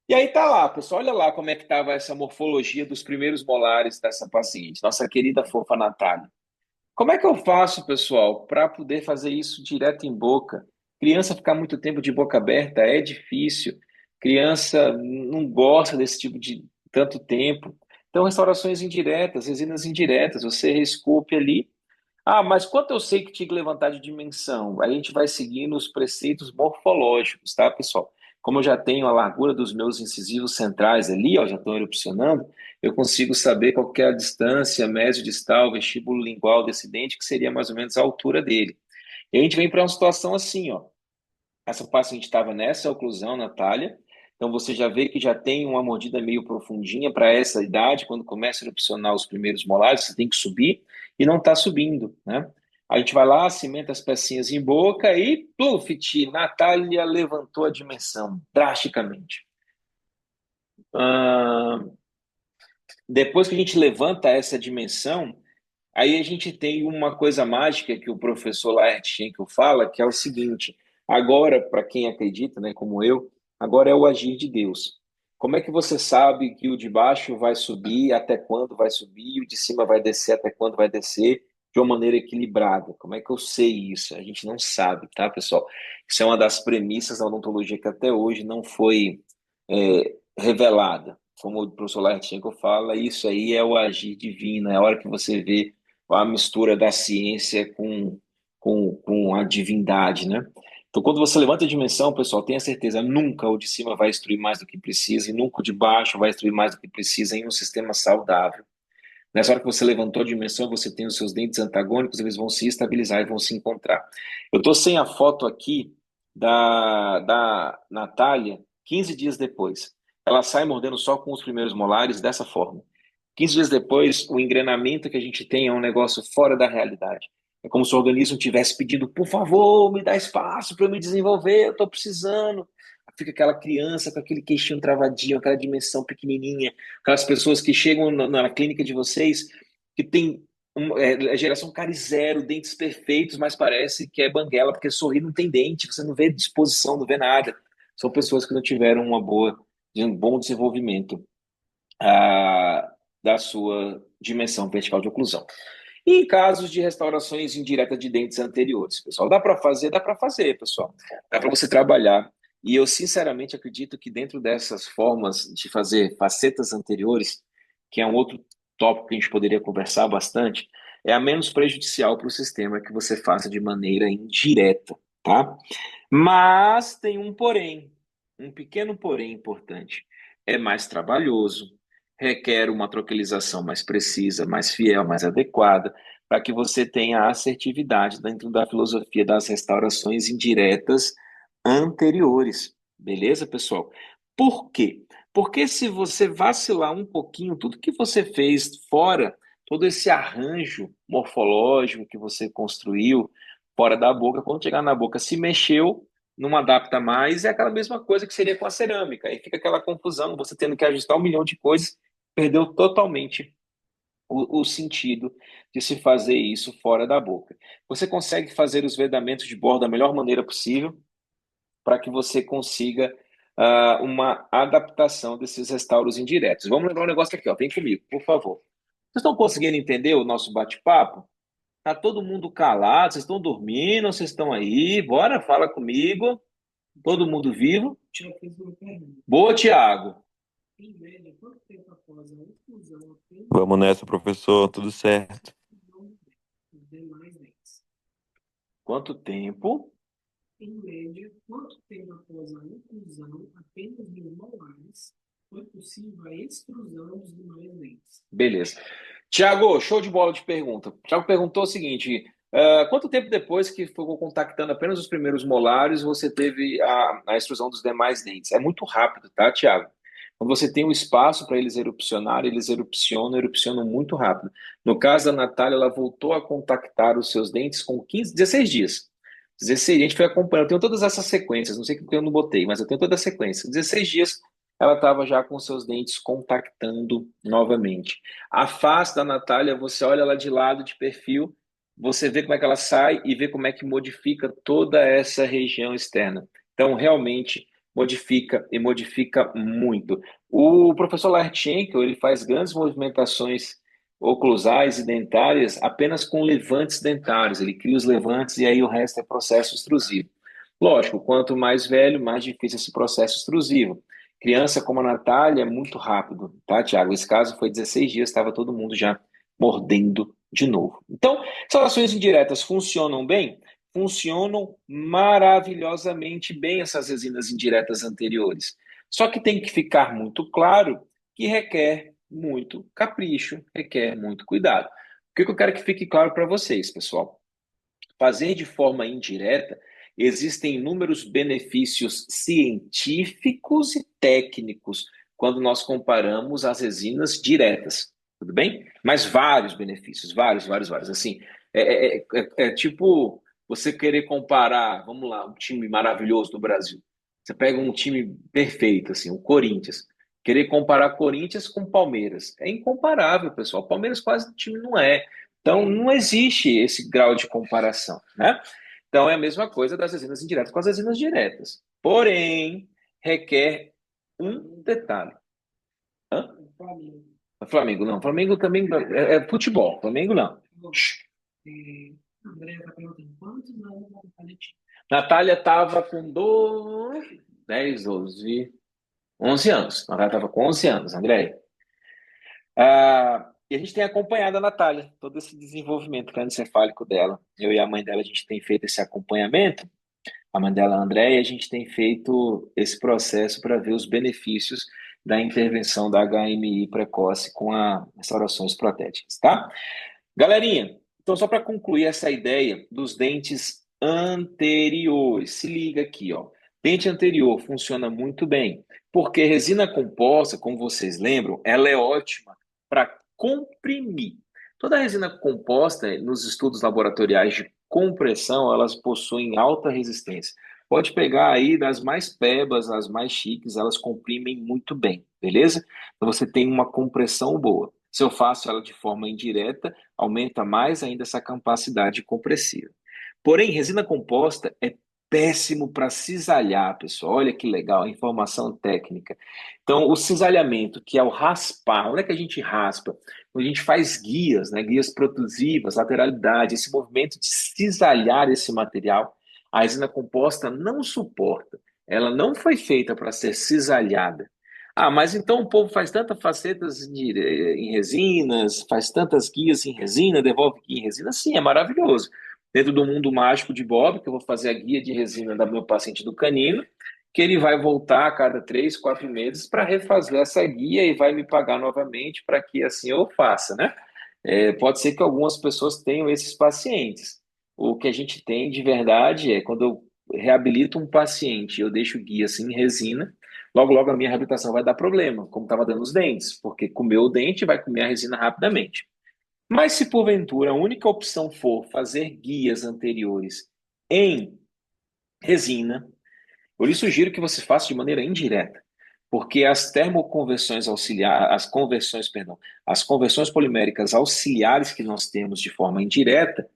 E aí tá lá, pessoal. Olha lá como é que estava essa morfologia dos primeiros molares dessa paciente, nossa querida fofa Natália. Como é que eu faço, pessoal, para poder fazer isso direto em boca? Criança ficar muito tempo de boca aberta é difícil. Criança não gosta desse tipo de tanto tempo. Então, restaurações indiretas, resinas indiretas, você reesculpe ali. Ah, mas quanto eu sei que tinha que levantar de dimensão? Aí a gente vai seguindo os preceitos morfológicos, tá, pessoal? Como eu já tenho a largura dos meus incisivos centrais ali, ó, já estão erupcionando, eu consigo saber qual que é a distância mesodistal, vestíbulo lingual desse dente, que seria mais ou menos a altura dele. E a gente vem para uma situação assim, ó. Essa paciente estava nessa oclusão, Natália. Então você já vê que já tem uma mordida meio profundinha para essa idade, quando começa a erupcionar os primeiros molares, você tem que subir e não está subindo, né? A gente vai lá, cimenta as pecinhas em boca e, pluf, Natália levantou a dimensão drasticamente. Ah, depois que a gente levanta essa dimensão, aí a gente tem uma coisa mágica que o professor Laert Schenkel fala, que é o seguinte: agora, para quem acredita, né, como eu, agora é o agir de Deus. Como é que você sabe que o de baixo vai subir, até quando vai subir, e o de cima vai descer, até quando vai descer, de uma maneira equilibrada? Como é que eu sei isso? A gente não sabe, tá, pessoal? Isso é uma das premissas da odontologia que até hoje não foi revelada. Como o professor Laert Schenkel fala, isso aí é o agir divino, é a hora que você vê a mistura da ciência com a divindade, né? Então, quando você levanta a dimensão, pessoal, tenha certeza, nunca o de cima vai destruir mais do que precisa e nunca o de baixo vai destruir mais do que precisa em um sistema saudável. Nessa hora que você levantou a dimensão, você tem os seus dentes antagônicos, eles vão se estabilizar e vão se encontrar. Eu estou sem a foto aqui da Natália 15 dias depois. Ela sai mordendo só com os primeiros molares dessa forma. 15 dias depois, o engrenamento que a gente tem é um negócio fora da realidade. É como se o organismo tivesse pedindo, por favor, me dá espaço para eu me desenvolver, eu estou precisando. Fica aquela criança com aquele queixinho travadinho, aquela dimensão pequenininha, aquelas pessoas que chegam na clínica de vocês, que tem geração cárie zero, dentes perfeitos, mas parece que é banguela, porque sorrir não tem dente, você não vê disposição, não vê nada. São pessoas que não tiveram um bom desenvolvimento ah, da sua dimensão vertical de oclusão. E em casos de restaurações indiretas de dentes anteriores, pessoal, dá para fazer, pessoal. Dá para você trabalhar. E eu sinceramente acredito que dentro dessas formas de fazer facetas anteriores, que é um outro tópico que a gente poderia conversar bastante, é a menos prejudicial para o sistema que você faça de maneira indireta, tá? Mas tem um porém, um pequeno porém importante. É mais trabalhoso, requer uma troquelização mais precisa, mais fiel, mais adequada, para que você tenha assertividade dentro da filosofia das restaurações indiretas anteriores. Beleza, pessoal? Por quê? Porque se você vacilar um pouquinho, tudo que você fez fora, todo esse arranjo morfológico que você construiu fora da boca, quando chegar na boca, se mexeu, não adapta mais, é aquela mesma coisa que seria com a cerâmica. Aí fica aquela confusão, você tendo que ajustar um milhão de coisas, perdeu totalmente o sentido de se fazer isso fora da boca. Você consegue fazer os vedamentos de bordo da melhor maneira possível para que você consiga uma adaptação desses restauros indiretos. Vamos lembrar um negócio aqui, ó. Vem comigo, por favor. Vocês estão conseguindo entender o nosso bate-papo? Tá todo mundo calado? Vocês estão dormindo? Vocês estão aí? Bora, fala comigo. Todo mundo vivo? Tiago fez uma pergunta. Boa, Tiago. Em média, quanto tempo após a inclusão apenas Vamos nessa, professor, tudo certo. os demais dentes? Quanto tempo? Em média, quanto tempo após a inclusão apenas dos molares foi possível a extrusão dos demais dentes? Beleza. Tiago, show de bola de pergunta. Tiago perguntou o seguinte: quanto tempo depois que ficou contactando apenas os primeiros molares, você teve a extrusão dos demais dentes? É muito rápido, tá, Tiago? Quando você tem o espaço para eles erupcionarem, eles erupcionam muito rápido. No caso da Natália, ela voltou a contactar os seus dentes com 15, 16 dias. 16, a gente foi acompanhando, eu tenho todas essas sequências, não sei porque eu não botei, mas eu tenho toda a sequência. 16 dias, ela estava já com seus dentes contactando novamente. A face da Natália, você olha ela de lado, de perfil, você vê como é que ela sai e vê como é que modifica toda essa região externa. Então, realmente, modifica e modifica muito. O professor Larchenko, ele faz grandes movimentações oclusais e dentárias apenas com levantes dentários. Ele cria os levantes e aí o resto é processo extrusivo. Lógico, quanto mais velho, mais difícil esse processo extrusivo. Criança como a Natália é muito rápido, tá, Tiago? Esse caso foi 16 dias, estava todo mundo já mordendo de novo. Então, relações indiretas funcionam bem? Funcionam maravilhosamente bem essas resinas indiretas anteriores. Só que tem que ficar muito claro que requer muito capricho, requer muito cuidado. O que eu quero que fique claro para vocês, pessoal? Fazer de forma indireta, existem inúmeros benefícios científicos e técnicos quando nós comparamos as resinas diretas, tudo bem? Mas vários benefícios, vários, vários, vários. Assim, é tipo você querer comparar, vamos lá, um time maravilhoso do Brasil. Você pega um time perfeito, assim, o Corinthians. Querer comparar Corinthians com Palmeiras. É incomparável, pessoal. Palmeiras quase o time não é. Então, não existe esse grau de comparação, né? Então, é a mesma coisa das resinas indiretas com as resinas diretas. Porém, requer um detalhe. Hã? O Flamengo. Flamengo, não. Flamengo também é futebol. Flamengo, não. A Andrea está perguntando quantos anos a Natália tinha? Natália estava com 10, 12, 11 anos. Natália estava com 11 anos, André. E a gente tem acompanhado a Natália, todo esse desenvolvimento cranioencefálico dela. Eu e a mãe dela, a gente tem feito esse acompanhamento. a Mandela André, e a gente tem feito esse processo para ver os benefícios da intervenção da HMI precoce com as restaurações protéticas, tá? Galerinha, então só para concluir essa ideia dos dentes anteriores, se liga aqui, ó. Dente anterior funciona muito bem, porque resina composta, como vocês lembram, ela é ótima para comprimir. Toda resina composta, nos estudos laboratoriais de compressão, elas possuem alta resistência. Pode pegar aí das mais pebas, as mais chiques, elas comprimem muito bem, beleza? Então você tem uma compressão boa. Se eu faço ela de forma indireta, aumenta mais ainda essa capacidade compressiva. Porém, resina composta é péssimo para cisalhar, pessoal. Olha que legal, informação técnica. Então, o cisalhamento, que é o raspar, onde é que a gente raspa? Quando a gente faz guias, né, guias protrusivas, lateralidade, esse movimento de cisalhar esse material, a resina composta não suporta. Ela não foi feita para ser cisalhada. Ah, mas então o povo faz tantas facetas em resinas, faz tantas guias em resina, devolve guia em resina. Sim, é maravilhoso. Dentro do mundo mágico de Bob, que eu vou fazer a guia de resina do meu paciente do canino, que ele vai voltar a cada 3, 4 meses para refazer essa guia e vai me pagar novamente para que assim eu faça, né? Pode ser que algumas pessoas tenham esses pacientes. O que a gente tem de verdade é quando eu reabilito um paciente, eu deixo guia assim em resina, logo logo a minha reabilitação vai dar problema, como estava dando os dentes, porque comeu o dente vai comer a resina rapidamente. Mas se porventura a única opção for fazer guias anteriores em resina, eu lhe sugiro que você faça de maneira indireta, porque as termoconversões auxiliares, as conversões poliméricas auxiliares que nós temos de forma indireta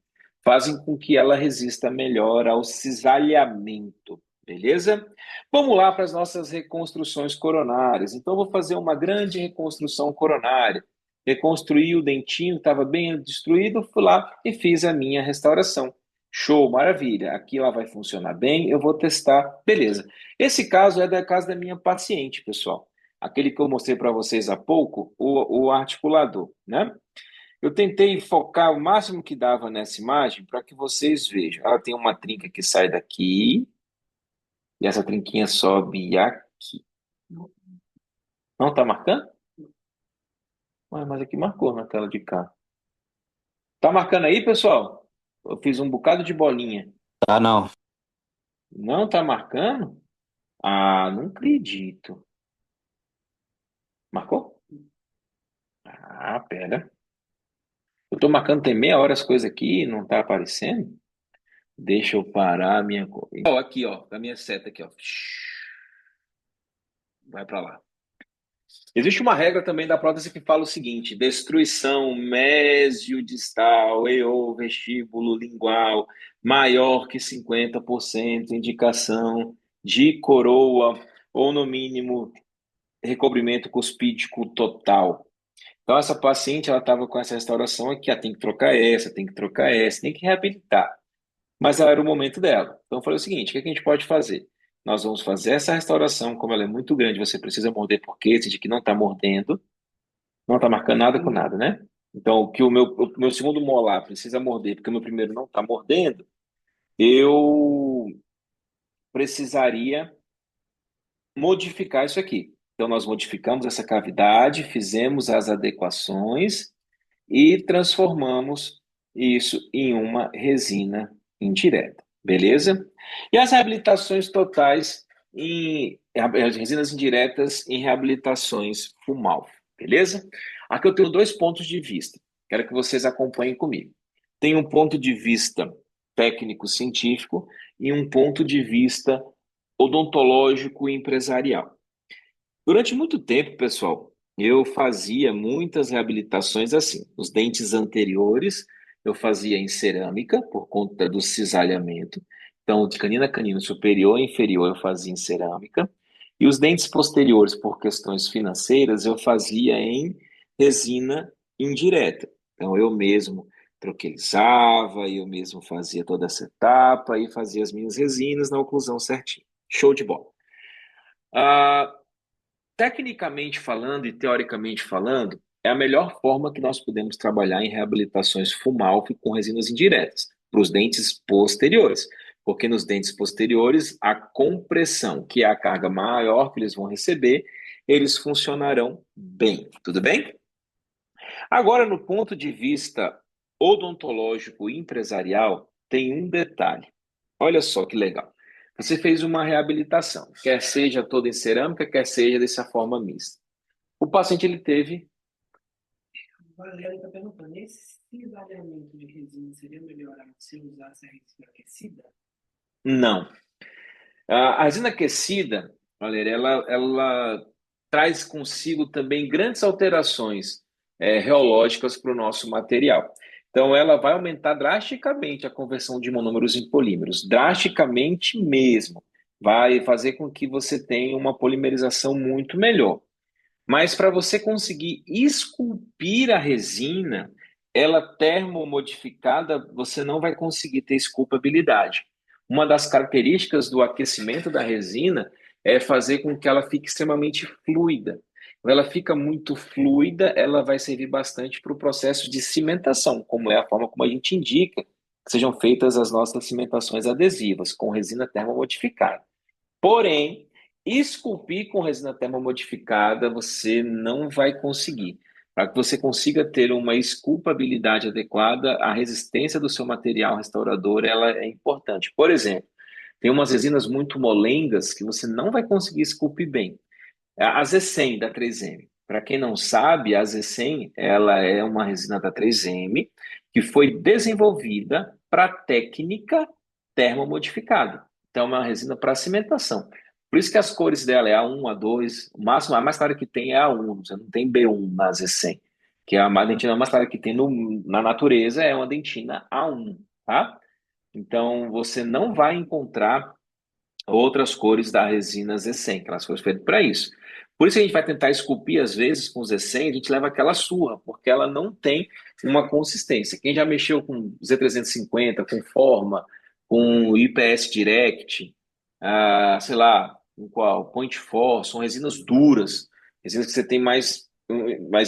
fazem com que ela resista melhor ao cisalhamento, beleza? Vamos lá para as nossas reconstruções coronárias. Então, vou fazer uma grande reconstrução coronária. Reconstruí o dentinho, estava bem destruído, fui lá e fiz a minha restauração. Show, maravilha. Aqui ela vai funcionar bem, eu vou testar. Beleza. Esse caso é da casa da minha paciente, pessoal. Aquele que eu mostrei para vocês há pouco, o articulador, né? Eu tentei focar o máximo que dava nessa imagem para que vocês vejam. Ela tem uma trinca que sai daqui e essa trinquinha sobe aqui. Não está marcando? Ué, mas aqui marcou na tela de cá. Tá marcando aí, pessoal? Eu fiz um bocado de bolinha. Tá, não. Não tá marcando? Ah, não acredito. Marcou? Ah, pera. Eu tô marcando tem meia hora as coisas aqui e não tá aparecendo? Deixa eu parar a minha. Ó, aqui, ó, a minha seta aqui, ó. Vai para lá. Existe uma regra também da prótese que fala o seguinte: destruição mesiodistal e ou vestíbulo lingual maior que 50%, indicação de coroa ou, no mínimo, recobrimento cuspídico total. Então, essa paciente, ela estava com essa restauração aqui, tem que trocar essa, tem que trocar essa, tem que reabilitar. Mas era o momento dela. Então, eu falei o seguinte: o que a gente pode fazer? Nós vamos fazer essa restauração, como ela é muito grande, você precisa morder porque de que não está mordendo, não está marcando nada com nada, né? Então, o que o meu segundo molar precisa morder, porque o meu primeiro não está mordendo, eu precisaria modificar isso aqui. Então, nós modificamos essa cavidade, fizemos as adequações e transformamos isso em uma resina indireta, beleza? E as reabilitações totais as resinas indiretas em reabilitações fumal, beleza? Aqui eu tenho dois pontos de vista. Quero que vocês acompanhem comigo. Tem um ponto de vista técnico-científico e um ponto de vista odontológico e empresarial. Durante muito tempo, pessoal, eu fazia muitas reabilitações assim. Os dentes anteriores eu fazia em cerâmica por conta do cisalhamento. Então, de canino a canino superior e inferior eu fazia em cerâmica. E os dentes posteriores, por questões financeiras, eu fazia em resina indireta. Então, eu mesmo troquelizava, eu mesmo fazia toda essa etapa e fazia as minhas resinas na oclusão certinho. Show de bola. Ah, tecnicamente falando e teoricamente falando, é a melhor forma que nós podemos trabalhar em reabilitações Fumalfi com resinas indiretas, para os dentes posteriores. porque nos dentes posteriores, a compressão, que é a carga maior que eles vão receber, eles funcionarão bem. Tudo bem? Agora, no ponto de vista odontológico e empresarial, tem um detalhe. Olha só que legal. Você fez uma reabilitação, quer seja toda em cerâmica, quer seja dessa forma mista. O paciente ele teve. O Valério está perguntando, esse cisalhamento de resina seria melhorado se eu usasse a resina aquecida? Não. A resina aquecida, Valéria, ela traz consigo também grandes alterações reológicas para o nosso material. Então, ela vai aumentar drasticamente a conversão de monômeros em polímeros, drasticamente mesmo. Vai fazer com que você tenha uma polimerização muito melhor. Mas para você conseguir esculpir a resina, ela termomodificada, você não vai conseguir ter esculpabilidade. Uma das características do aquecimento da resina é fazer com que ela fique extremamente fluida. Quando ela fica muito fluida, ela vai servir bastante para o processo de cimentação, como é a forma como a gente indica que sejam feitas as nossas cimentações adesivas, com resina termomodificada. Porém, esculpir com resina termomodificada você não vai conseguir. Para que você consiga ter uma esculpabilidade adequada, a resistência do seu material restaurador ela é importante. Por exemplo, tem umas resinas muito molengas que você não vai conseguir esculpir bem. A Z100 da 3M. Para quem não sabe, a Z100 ela é uma resina da 3M que foi desenvolvida para técnica termomodificada. Então, é uma resina para cimentação. Por isso que as cores dela é A1, A2, o máximo, a mais clara que tem é A1, você não tem B1 na Z100, que é a dentina mais clara que tem na natureza, é uma dentina A1, tá? Então, você não vai encontrar outras cores da resina Z100, aquelas cores feitas para isso. Por isso que a gente vai tentar esculpir, às vezes, com Z100, a gente leva aquela surra, porque ela não tem uma consistência. Quem já mexeu com Z350, com Forma, com IPS Direct, sei lá, com qual, Point Force, são resinas duras, resinas que você tem mais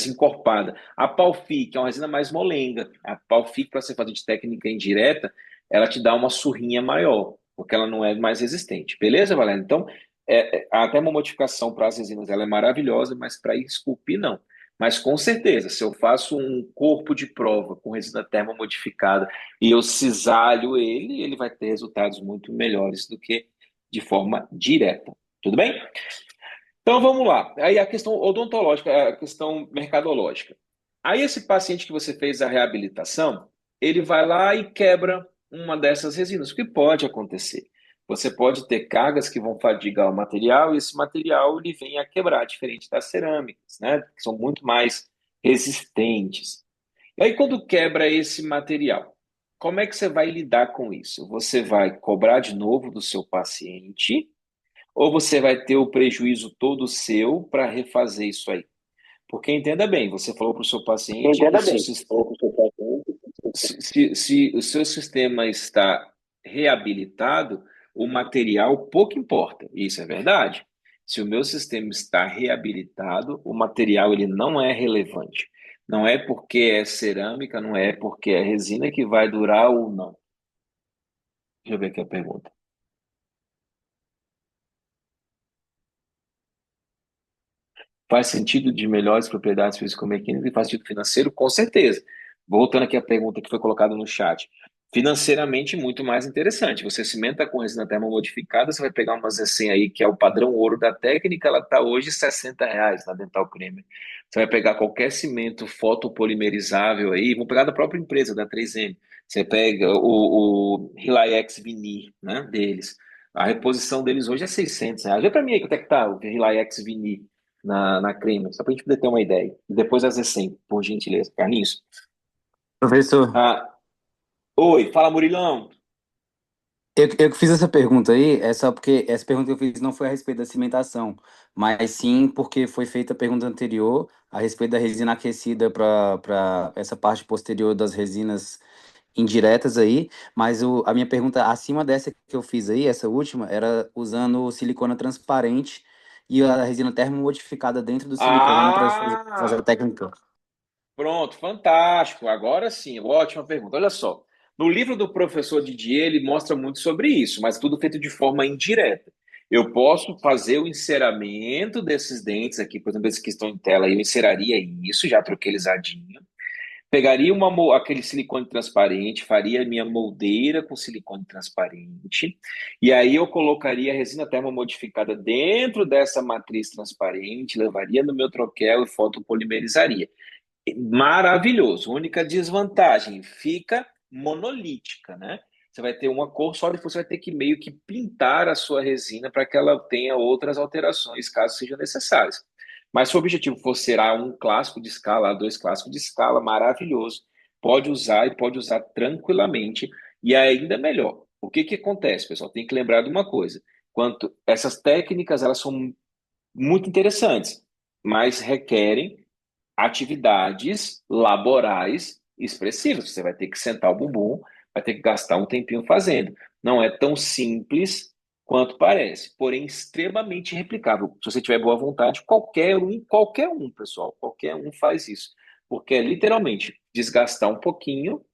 encorpada. A Palfi, que é uma resina mais molenga. A Palfi, para você fazer de técnica indireta, ela te dá uma surrinha maior, porque ela não é mais resistente. Beleza, Valéria? Então, a termomodificação para as resinas ela é maravilhosa, mas para esculpir, não. Mas com certeza, se eu faço um corpo de prova com resina termomodificada e eu cisalho ele vai ter resultados muito melhores do que de forma direta. Tudo bem? Então vamos lá. Aí a questão odontológica, a questão mercadológica. Aí esse paciente que você fez a reabilitação, ele vai lá e quebra uma dessas resinas. O que pode acontecer? Você pode ter cargas que vão fadigar o material e esse material ele vem a quebrar, diferente das cerâmicas, né? Que são muito mais resistentes. E aí quando quebra esse material, como é que você vai lidar com isso? Você vai cobrar de novo do seu paciente ou você vai ter o prejuízo todo seu para refazer isso aí? Porque entenda bem, você falou para o seu paciente que Entenda bem. Ou o seu paciente. se o seu sistema está reabilitado, o material pouco importa. Isso é verdade. Se o meu sistema está reabilitado, o material ele não é relevante. Não é porque é cerâmica, não é porque é resina que vai durar ou não. Deixa eu ver aqui a pergunta. Faz sentido de melhores propriedades físico-mecânicas e faz sentido financeiro? Com certeza. Voltando aqui à pergunta que foi colocada no chat. Financeiramente, muito mais interessante. Você cimenta com resina termomodificada, você vai pegar uma Z100 aí, que é o padrão ouro da técnica, ela está hoje R$ 60 na Dental Premier. Você vai pegar qualquer cimento fotopolimerizável aí, vamos pegar da própria empresa, da 3M. Você pega o Relax Vinir, né, deles. A reposição deles hoje é R$ 600. Vê para mim aí quanto é que tá o Relax Vinir na crema, só para a gente poder ter uma ideia. E depois as recém, por gentileza. Carlinhos? Professor, Ah, oi, fala Murilão. eu que fiz essa pergunta aí, é só porque essa pergunta que eu fiz não foi a respeito da cimentação, mas sim porque foi feita a pergunta anterior a respeito da resina aquecida para essa parte posterior das resinas indiretas aí, mas a minha pergunta acima dessa que eu fiz aí, essa última, era usando silicona transparente e a resina termomodificada dentro do silicone para fazer a Ah, técnica. pronto, fantástico. Agora sim, ótima pergunta. Olha só, No livro do professor Didier, ele mostra muito sobre isso, mas tudo feito de forma indireta. Eu posso fazer o enceramento desses dentes aqui, por exemplo, esses que estão em tela, eu enceraria isso, já troquelizadinho. Pegaria aquele silicone transparente, faria minha moldeira com silicone transparente, e aí eu colocaria a resina termomodificada dentro dessa matriz transparente, levaria no meu troquel e fotopolimerizaria. Maravilhoso. Única desvantagem, fica monolítica, né? Você vai ter uma cor só, depois você vai ter que meio que pintar a sua resina para que ela tenha outras alterações, caso sejam necessárias. Mas se o objetivo for ser um clássico de escala, dois clássicos de escala, maravilhoso. Pode usar e pode usar tranquilamente. E ainda melhor. O que que acontece, pessoal? Tem que lembrar de uma coisa. Quanto essas técnicas, elas são muito interessantes, mas requerem atividades laborais expressivas. Você vai ter que sentar o bumbum, vai ter que gastar um tempinho fazendo. Não é tão simples quanto parece, porém extremamente replicável. Se você tiver boa vontade, qualquer um, pessoal, qualquer um faz isso. Porque é literalmente desgastar um pouquinho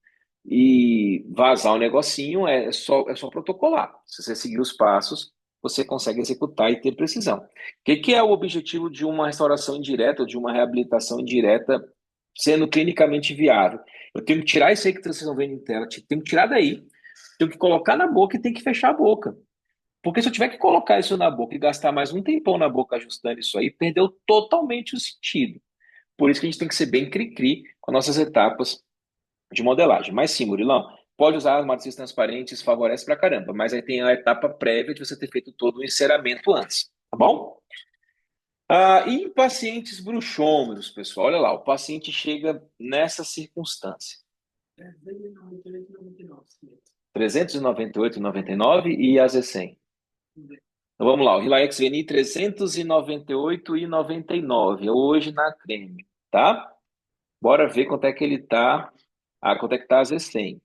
e vazar um negocinho, é só protocolar. Se você seguir os passos, você consegue executar e ter precisão. O que é o objetivo de uma restauração indireta ou de uma reabilitação indireta sendo clinicamente viável? Eu tenho que tirar isso aí que vocês estão vendo em tela, tenho que tirar daí, tenho que colocar na boca e tenho que fechar a boca. Porque se eu tiver que colocar isso na boca e gastar mais um tempão na boca ajustando isso aí, perdeu totalmente o sentido. Por isso que a gente tem que ser bem cri-cri com nossas etapas de modelagem. Mas sim, Murilão, pode usar as matrizes transparentes, favorece pra caramba, mas aí tem a etapa prévia de você ter feito todo o enceramento antes, tá bom? E em pacientes bruxômeros, pessoal, olha lá, o paciente chega nessa circunstância. 398,99 e a Z100. Então vamos lá, o Relax Veni 398,99 hoje na creme, tá? Bora ver quanto é que ele tá. Quanto é que tá a Z100?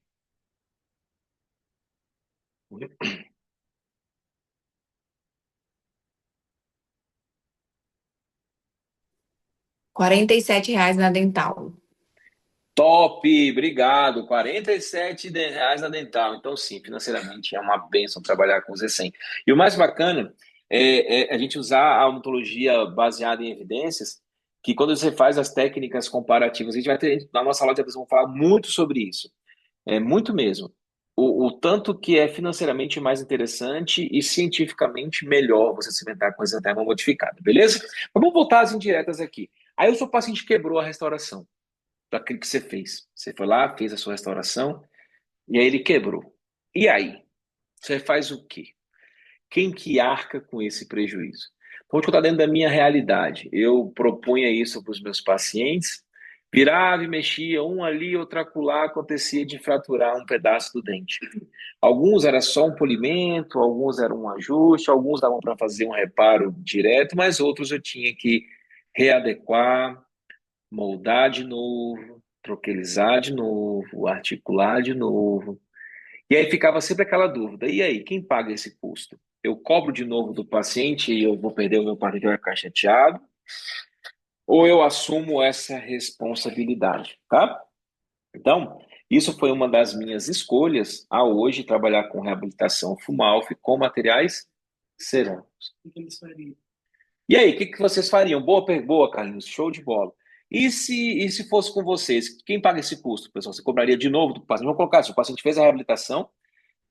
R$ 47 na Dental. Top, obrigado. R$ 47 na Dental. Então, sim, financeiramente é uma bênção trabalhar com o Z100. E o mais bacana é a gente usar a odontologia baseada em evidências, que quando você faz as técnicas comparativas, a gente vai ter, na nossa aula de apresentação, vamos falar muito sobre isso. Muito mesmo. O tanto que é financeiramente mais interessante e cientificamente melhor você se inventar com essa termo modificada, beleza? Mas vamos voltar às indiretas aqui. Aí o seu paciente quebrou a restauração daquilo que você fez. Você foi lá, fez a sua restauração, e aí ele quebrou. E aí? Você faz o quê? Quem que arca com esse prejuízo? Vou te contar dentro da minha realidade. Eu propunha isso para os meus pacientes, virava e mexia, um ali, outro acolá, acontecia de fraturar um pedaço do dente. Alguns era só um polimento, alguns era um ajuste, alguns davam para fazer um reparo direto, mas outros eu tinha que readequar, moldar de novo, troquelizar de novo, articular de novo. E aí ficava sempre aquela dúvida: e aí, quem paga esse custo? Eu cobro de novo do paciente e eu vou perder o meu paciente, vai ficar chateado? Ou eu assumo essa responsabilidade, tá? Então, isso foi uma das minhas escolhas a hoje trabalhar com reabilitação Fumalf com materiais cerâmicos. O que eles fariam? E aí, o que vocês fariam? Boa, Carlinhos, show de bola. E se fosse com vocês, quem paga esse custo, pessoal? Você cobraria de novo do paciente? Vamos colocar, se o paciente fez a reabilitação,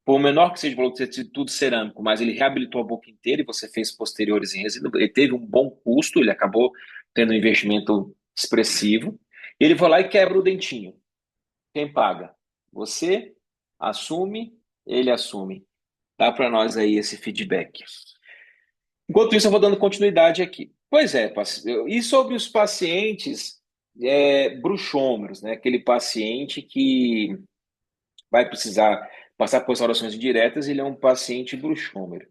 por menor que seja o valor que seja tudo cerâmico, mas ele reabilitou a boca inteira e você fez posteriores em resina, ele teve um bom custo, ele acabou tendo um investimento expressivo, e ele vai lá e quebra o dentinho. Quem paga? Você assume, ele assume. Dá para nós aí esse feedback. Enquanto isso, eu vou dando continuidade aqui. Pois é, e sobre os pacientes bruxômeros, né? Aquele paciente que vai precisar passar por restaurações indiretas, ele é um paciente bruxômero.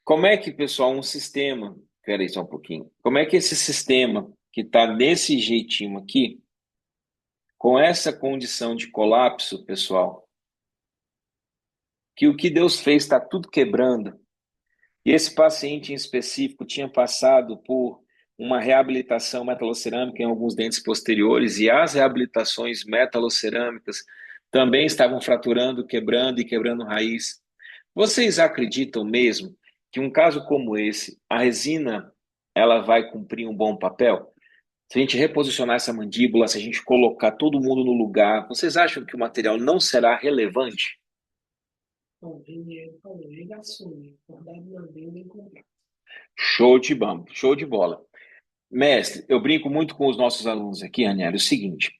Como é que, pessoal, um sistema... Espera aí só um pouquinho. Como é que esse sistema que está desse jeitinho aqui, com essa condição de colapso, pessoal, que o que Deus fez está tudo quebrando, e esse paciente em específico tinha passado por uma reabilitação metalocerâmica em alguns dentes posteriores, e as reabilitações metalocerâmicas também estavam fraturando, quebrando e quebrando raiz. Vocês acreditam mesmo que um caso como esse, a resina, ela vai cumprir um bom papel? Se a gente reposicionar essa mandíbula, se a gente colocar todo mundo no lugar, vocês acham que o material não será relevante? Bom, o Reniero falou, ele assume, acordado na venda em comprar. Show de bola. Mestre, eu brinco muito com os nossos alunos aqui, Ranieri, o seguinte,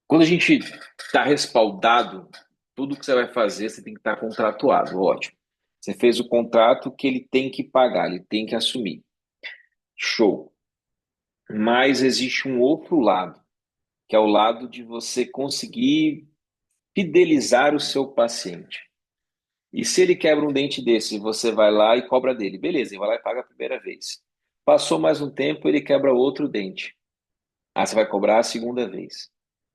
quando a gente está respaldado, tudo que você vai fazer, você tem que estar contratuado, ótimo. Você fez o contrato que ele tem que pagar, ele tem que assumir. Show. Mas existe um outro lado, que é o lado de você conseguir fidelizar o seu paciente. E se ele quebra um dente desse, você vai lá e cobra dele. Beleza, ele vai lá e paga a primeira vez. Passou mais um tempo, ele quebra outro dente. Aí você vai cobrar a segunda vez.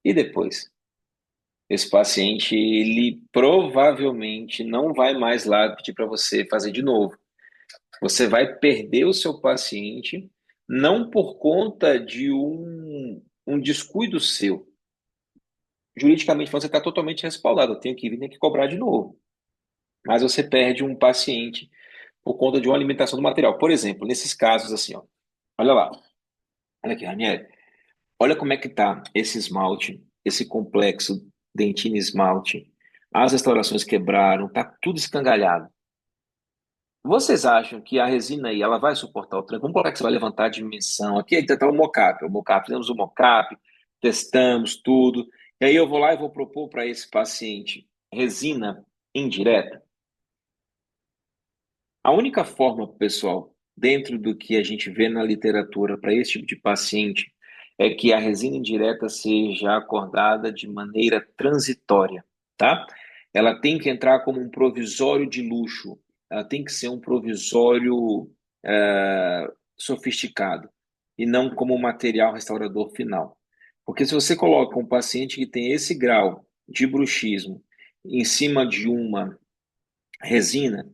E depois? Esse paciente, ele provavelmente não vai mais lá pedir para você fazer de novo. Você vai perder o seu paciente, não por conta de um descuido seu. Juridicamente, você está totalmente respaldado. Eu tenho que vir, tenho que cobrar de novo. Mas você perde um paciente por conta de uma alimentação do material. Por exemplo, nesses casos assim, ó, olha lá. Olha aqui, Ranieri. Olha como é que tá esse esmalte, esse complexo dentina esmalte. As restaurações quebraram, tá tudo escangalhado. Vocês acham que a resina aí, ela vai suportar o tranco? Vamos colocar que você vai levantar a dimensão. Aqui está o mocap. Fizemos o mocap, testamos tudo. E aí eu vou lá e vou propor para esse paciente resina indireta. A única forma, pessoal, dentro do que a gente vê na literatura para esse tipo de paciente, é que a resina indireta seja acordada de maneira transitória, tá? Ela tem que entrar como um provisório de luxo, ela tem que ser um provisório sofisticado e não como um material restaurador final. Porque se você coloca um paciente que tem esse grau de bruxismo em cima de uma resina,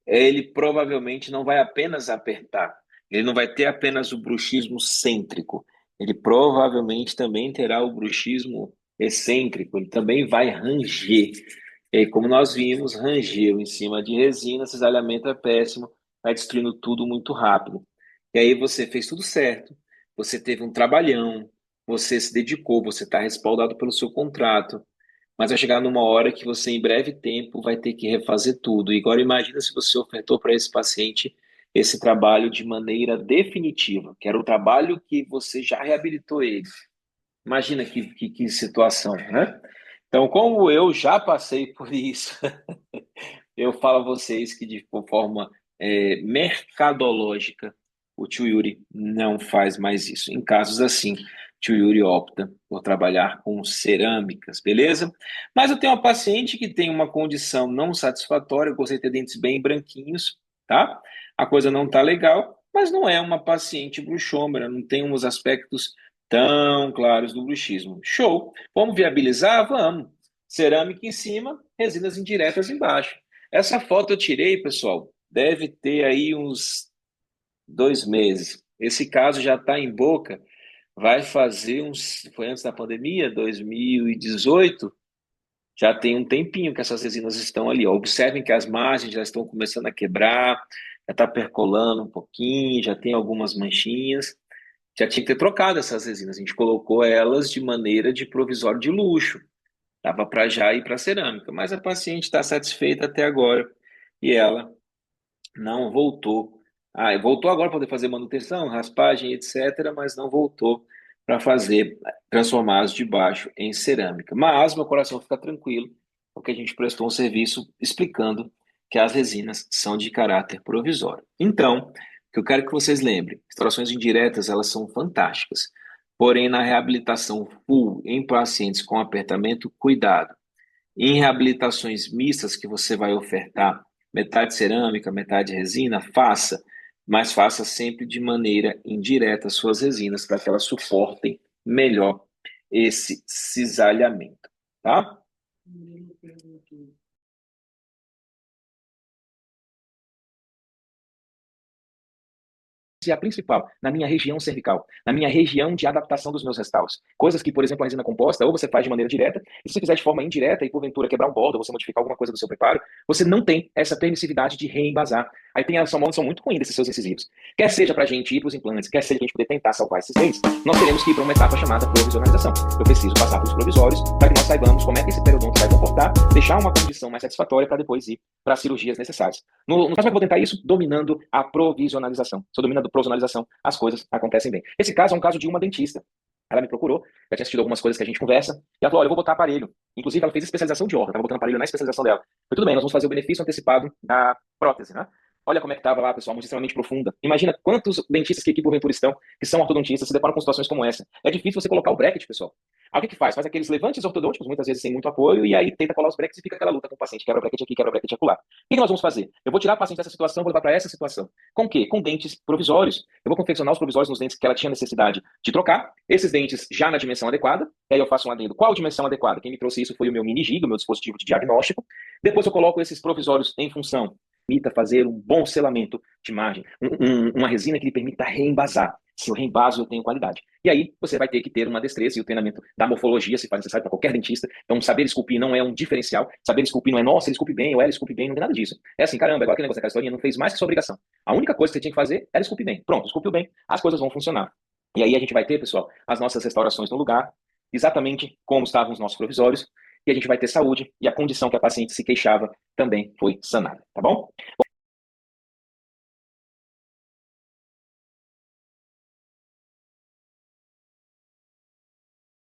ele provavelmente não vai apenas apertar, ele não vai ter apenas o bruxismo cêntrico, ele provavelmente também terá o bruxismo excêntrico, ele também vai ranger. E aí, como nós vimos, rangeu em cima de resina, cisalhamento é péssimo, vai destruindo tudo muito rápido. E aí você fez tudo certo, você teve um trabalhão, você se dedicou, você está respaldado pelo seu contrato, mas vai chegar numa hora que você, em breve tempo, vai ter que refazer tudo. E agora imagina se você ofertou para esse paciente esse trabalho de maneira definitiva, que era o trabalho que você já reabilitou ele. Imagina que situação, né? Então, como eu já passei por isso, eu falo a vocês que de forma mercadológica, o tio Yuri não faz mais isso. Em casos assim, o tio Yuri opta por trabalhar com cerâmicas, beleza? Mas eu tenho uma paciente que tem uma condição não satisfatória, eu gostaria de ter dentes bem branquinhos, tá? A coisa não tá legal, mas não é uma paciente bruxômera, não tem uns aspectos tão claros do bruxismo. Show! Vamos viabilizar? Vamos. Cerâmica em cima, resinas indiretas embaixo. Essa foto eu tirei, pessoal, deve ter aí uns 2 meses. Esse caso já está em boca, vai fazer uns. Foi antes da pandemia, 2018. Já tem um tempinho que essas resinas estão ali. Ó. Observem que as margens já estão começando a quebrar, já está percolando um pouquinho, já tem algumas manchinhas. Já tinha que ter trocado essas resinas. A gente colocou elas de maneira de provisório de luxo. Dava para já ir para cerâmica, mas a paciente está satisfeita até agora e ela não voltou. Ah, voltou agora para poder fazer manutenção, raspagem, etc., mas não voltou para fazer, transformar as de baixo em cerâmica. Mas meu coração fica tranquilo, porque a gente prestou um serviço explicando que as resinas são de caráter provisório. Então, o que eu quero que vocês lembrem, extrações indiretas, elas são fantásticas. Porém, na reabilitação full em pacientes com apertamento, cuidado. Em reabilitações mistas que você vai ofertar, metade cerâmica, metade resina, faça, mas faça sempre de maneira indireta as suas resinas para que elas suportem melhor esse cisalhamento, tá? O Murilo perguntou, a principal, na minha região cervical, na minha região de adaptação dos meus restauros. Coisas que, por exemplo, a resina composta, ou você faz de maneira direta, e se você fizer de forma indireta e porventura quebrar um bordo, ou você modificar alguma coisa do seu preparo, você não tem essa permissividade de reembasar. Aí tem a são muito ruim desses seus incisivos. Quer seja para a gente ir para os implantes, quer seja para a gente poder tentar salvar esses dentes, nós teremos que ir para uma etapa chamada provisionalização. Eu preciso passar pelos provisórios para que nós saibamos como é que esse periodonto vai comportar, deixar uma condição mais satisfatória para depois ir para as cirurgias necessárias. No caso, como é que eu vou tentar isso? Dominando a provisionalização. Se eu dominando a provisionalização, as coisas acontecem bem. Esse caso é um caso de uma dentista. Ela me procurou, já tinha assistido algumas coisas que a gente conversa, e ela falou, olha, eu vou botar aparelho. Inclusive, ela fez especialização de orto, estava botando aparelho na especialização dela. Foi tudo bem, nós vamos fazer o benefício antecipado da prótese, né? Olha como é que estava lá, pessoal, muito extremamente profunda. Imagina quantos dentistas que aqui porventura estão, que são ortodontistas, se deparam com situações como essa. É difícil você colocar o bracket, pessoal. Aí o que que faz? Faz aqueles levantes ortodônticos, muitas vezes sem muito apoio, e aí tenta colar os brackets e fica aquela luta com o paciente. Quebra o bracket aqui, quebra o bracket acolá. O que nós vamos fazer? Eu vou tirar o paciente dessa situação, vou levar para essa situação. Com o quê? Com dentes provisórios. Eu vou confeccionar os provisórios nos dentes que ela tinha necessidade de trocar. Esses dentes já na dimensão adequada. E aí eu faço um adendo. Qual dimensão adequada? Quem me trouxe isso foi o meu mini-giga, o meu dispositivo de diagnóstico. Depois eu coloco esses provisórios em função. Permita fazer um bom selamento de margem, uma resina que lhe permita reembasar. Se eu reembaso, eu tenho qualidade. E aí, você vai ter que ter uma destreza e o treinamento da morfologia se faz necessário para qualquer dentista. Então, saber esculpir não é um diferencial. Saber esculpir não é, nossa, ele esculpe bem, ou ela esculpe bem, não tem nada disso. É assim, caramba, agora aquele negócio daquela historinha não fez mais que sua obrigação. A única coisa que você tinha que fazer era esculpir bem. Pronto, esculpiu bem, as coisas vão funcionar. E aí a gente vai ter, pessoal, as nossas restaurações no lugar, exatamente como estavam os nossos provisórios, e a gente vai ter saúde, e a condição que a paciente se queixava também foi sanada, tá bom?